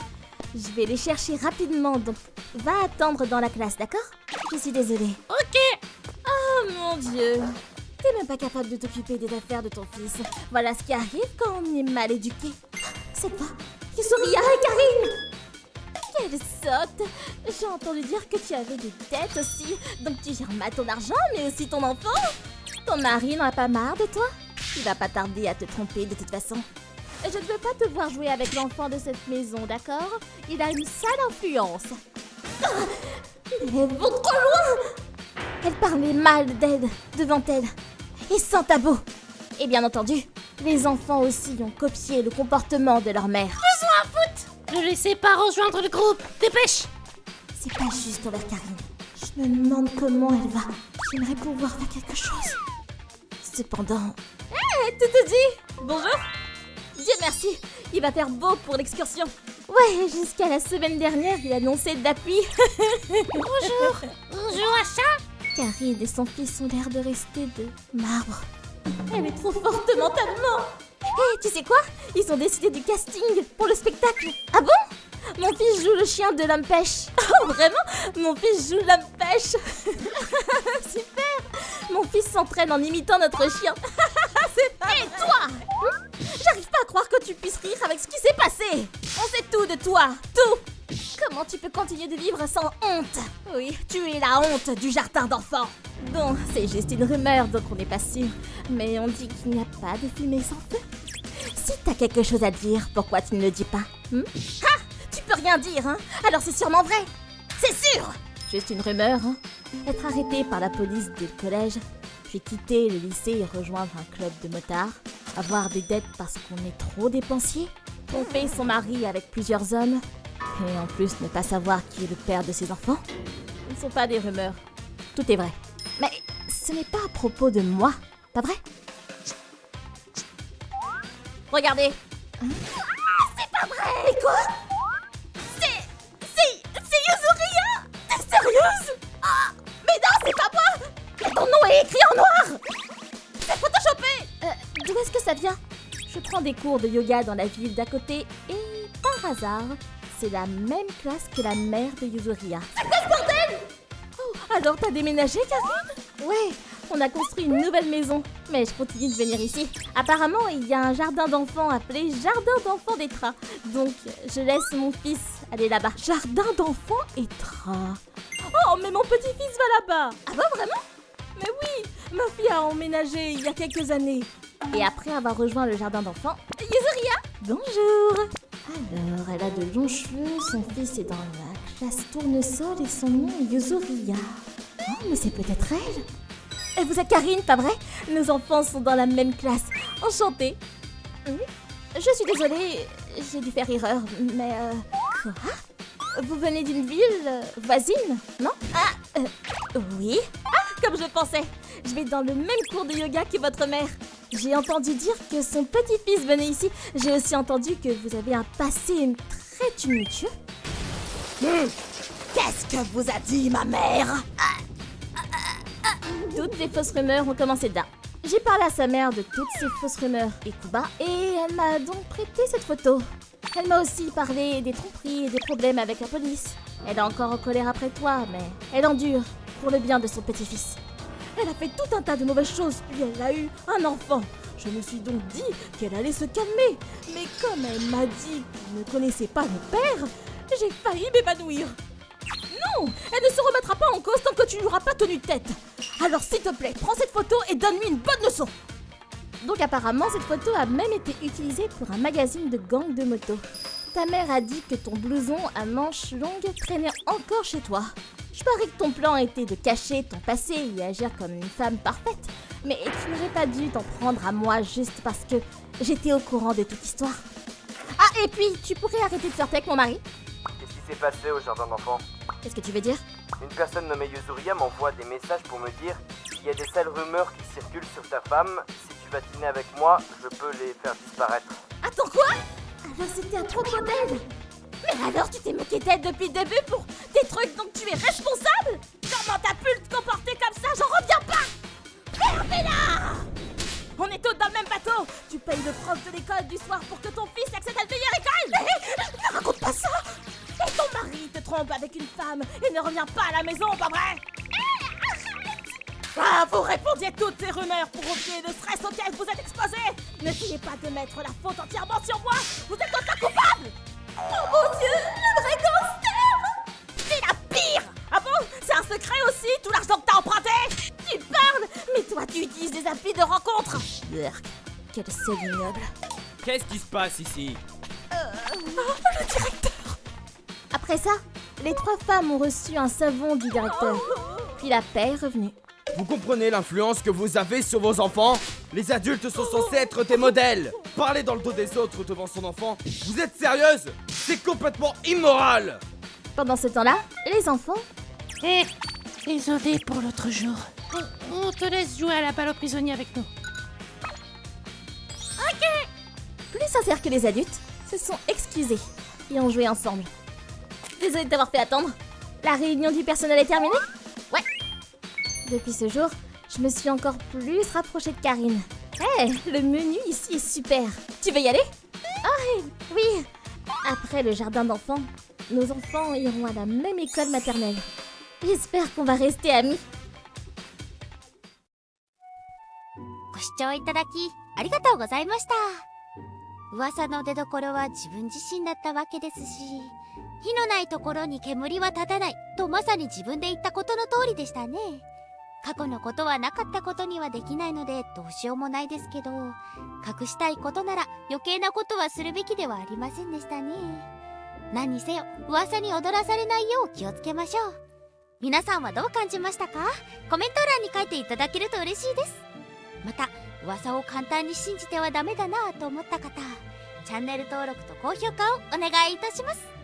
Speaker 1: Je vais les chercher rapidement, donc va attendre dans la classe, d'accord? Je suis désolée. Ok. Oh mon Dieu. T'es même pas capable de t'occuper des affaires de ton fils. Voilà ce qui arrive quand on est mal éduqué. C'est toi, Yuzuriha et Karine. Quelle sotte! J'ai entendu dire que tu avais des dettes aussi, donc tu gères mal ton argent, mais aussi ton enfant. Ton mari n'en a pas marre de toi? Il va pas tarder à te tromper de toute façon. Je ne veux pas te voir jouer avec l'enfant de cette maison, d'accord? Il a une sale influence. Ah, elles vont trop loin! Elle parlait mal d'elle, devant elle, et sans tabou. Et bien entendu, les enfants aussi ont copié le comportement de leur mère. Je m'en fous!
Speaker 7: Ne laissez pas rejoindre le groupe. Dépêche.
Speaker 1: C'est pas juste envers Karine. Je me demande comment elle va. J'aimerais pouvoir faire quelque chose. Cependant... Hé, tout te dit. Bonjour. Dieu merci, il va faire beau pour l'excursion. Ouais, jusqu'à la semaine dernière, il annonçait de la pluie.
Speaker 7: Bonjour. Bonjour, Acha.
Speaker 1: Karine et son fils ont l'air de rester de marbre. Elle est trop forte mentalement. Hé, tu sais quoi? Ils ont décidé du casting pour le spectacle. Ah bon? Mon fils joue le chien de l'homme pêche. Oh, vraiment? Mon fils joue l'homme pêche. Super. Mon fils s'entraîne en imitant notre chien. C'est pas Et toi? J'arrive pas à croire que tu puisses rire avec ce qui s'est passé. On sait tout de toi, tout. Comment tu peux continuer de vivre sans honte? Oui, tu es la honte du jardin d'enfants. Bon, c'est juste une rumeur, donc on n'est pas sûr. Mais on dit qu'il n'y a pas de fumée sans feu. Si t'as quelque chose à dire, pourquoi tu ne le dis pas? Ah! Tu peux rien dire, hein? Alors c'est sûrement vrai. C'est sûr. Juste une rumeur, hein? Être arrêté par la police dès le collège, puis quitter le lycée et rejoindre un club de motards, avoir des dettes parce qu'on est trop dépensier, tromper son mari avec plusieurs hommes, et en plus ne pas savoir qui est le père de ses enfants. Ce ne sont pas des rumeurs. Tout est vrai. Mais ce n'est pas à propos de moi, pas vrai? Regardez. C'est pas vrai! Mais quoi? C'est Yuzuria! T'es sérieuse? Ah! Mais non, c'est pas moi! Mais ton nom est écrit en noir! C'est photoshopé! D'où est-ce que ça vient? Je prends des cours de yoga dans la ville d'à côté et, par hasard, c'est la même classe que la mère de Yuzuria. C'est quoi ce bordel? Oh, alors t'as déménagé, Karine? Ouais, on a construit une nouvelle maison, mais je continue de venir ici. Apparemment, il y a un jardin d'enfants appelé Jardin d'enfants d'Etra, donc je laisse mon fils aller là-bas. Jardin d'enfants Etra? Oh, mais mon petit-fils va là-bas! Ah bah vraiment? Mais oui, ma fille a emménagé il y a quelques années. Et après avoir rejoint le jardin d'enfants, Yuzuria! Bonjour! Alors, elle a de longs cheveux, son fils est dans la classe tournesol et son nom est Yuzuria. Oh, mais c'est peut-être elle? Et vous êtes Karine, pas vrai? Nos enfants sont dans la même classe. Enchantée. Je suis désolée, j'ai dû faire erreur, mais quoi? Vous venez d'une ville voisine, non? Ah, oui. Ah, comme je pensais. Je vais dans le même cours de yoga que votre mère. J'ai entendu dire que son petit-fils venait ici. J'ai aussi entendu que vous avez un passé très tumultueux. Qu'est-ce que vous a dit ma mère? Toutes les fausses rumeurs ont commencé de là. J'ai parlé à sa mère de toutes ces fausses rumeurs et coups bas, et elle m'a donc prêté cette photo. Elle m'a aussi parlé des tromperies et des problèmes avec la police. Elle est encore en colère après toi, mais elle endure pour le bien de son petit-fils. Elle a fait tout un tas de mauvaises choses, puis elle a eu un enfant. Je me suis donc dit qu'elle allait se calmer. Mais comme elle m'a dit qu'elle ne connaissait pas le père, j'ai failli m'évanouir. Non, elle ne se remettra pas en cause tant que tu n'auras pas tenu tête. Alors s'il te plaît, prends cette photo et donne-lui une bonne leçon. Donc apparemment, cette photo a même été utilisée pour un magazine de gang de moto. Ta mère a dit que ton blouson à manches longues traînait encore chez toi. Je parie que ton plan était de cacher ton passé et agir comme une femme parfaite. Mais tu n'aurais pas dû t'en prendre à moi juste parce que j'étais au courant de toute l'histoire. Ah, et puis, tu pourrais arrêter de flirter avec mon mari?
Speaker 9: Qu'est-ce qui s'est passé au jardin d'enfants?
Speaker 1: Qu'est-ce que tu veux dire?
Speaker 9: Une personne nommée Yuzuria m'envoie des messages pour me dire qu'il y a des sales rumeurs qui circulent sur ta femme. Si tu vas dîner avec moi, je peux les faire disparaître.
Speaker 1: Attends, quoi? Alors c'était à propos d'elle? Mais alors tu t'es moqué d'elle depuis le début pour tes trucs, donc tu es responsable? Comment t'as pu te comporter comme ça? J'en reviens pas! Fermez-la! On est tous dans le même bateau! Tu payes le prof de l'école du soir pour que ton fils accède à la meilleure école! Ne raconte pas ça! Et ton mari te trompe avec une femme et ne revient pas à la maison, pas vrai? Ah, vous répondiez toutes ces rumeurs pour oublier le stress auquel vous êtes exposés! N'essayez pas de mettre la faute entièrement sur moi! Vous êtes autant coupable! Oh mon Dieu, le vrai gangster! C'est la pire! Ah bon? C'est un secret aussi, tout l'argent que t'as emprunté? Tu parles? Mais toi, tu utilises des applis de rencontre! Yerk, quel seul ignoble.
Speaker 11: Qu'est-ce qui se passe ici?
Speaker 1: Le directeur! Après ça, les 3 femmes ont reçu un savon du directeur. Puis la paix est revenue.
Speaker 11: Vous comprenez l'influence que vous avez sur vos enfants? Les adultes sont censés être des modèles. Parler dans le dos des autres devant son enfant, vous êtes sérieuse?
Speaker 5: C'est complètement immoral!
Speaker 1: Pendant ce temps-là, les enfants...
Speaker 7: Désolé pour l'autre jour. On te laisse jouer à la balle aux prisonniers avec nous.
Speaker 1: plus sincères que les adultes, se sont excusés et ont joué ensemble. Désolée de t'avoir fait attendre. La réunion du personnel est terminée? Ouais. Depuis ce jour, je me suis encore plus rapprochée de Karine. Le menu ici est super. Tu veux y aller? Ah oui. Après le jardin d'enfants, nos enfants iront à la même école maternelle. J'espère qu'on va rester amis.
Speaker 13: ご視聴いただきありがとうございました。噂の出所は自分自身だったわけですし、火のないところに煙は立たないとまさに自分で言ったことの通りでしたね。過去のことはなかったことにはできないのでどうしようもないですけど、隠したいことなら余計なことはするべきではありませんでしたね。何にせよ噂に踊らされないよう気をつけましょう。皆さんはどう感じましたか？コメント欄に書いていただけると嬉しいです。また噂を簡単に信じてはダメだなと思った方、チャンネル登録と高評価をお願いいたします。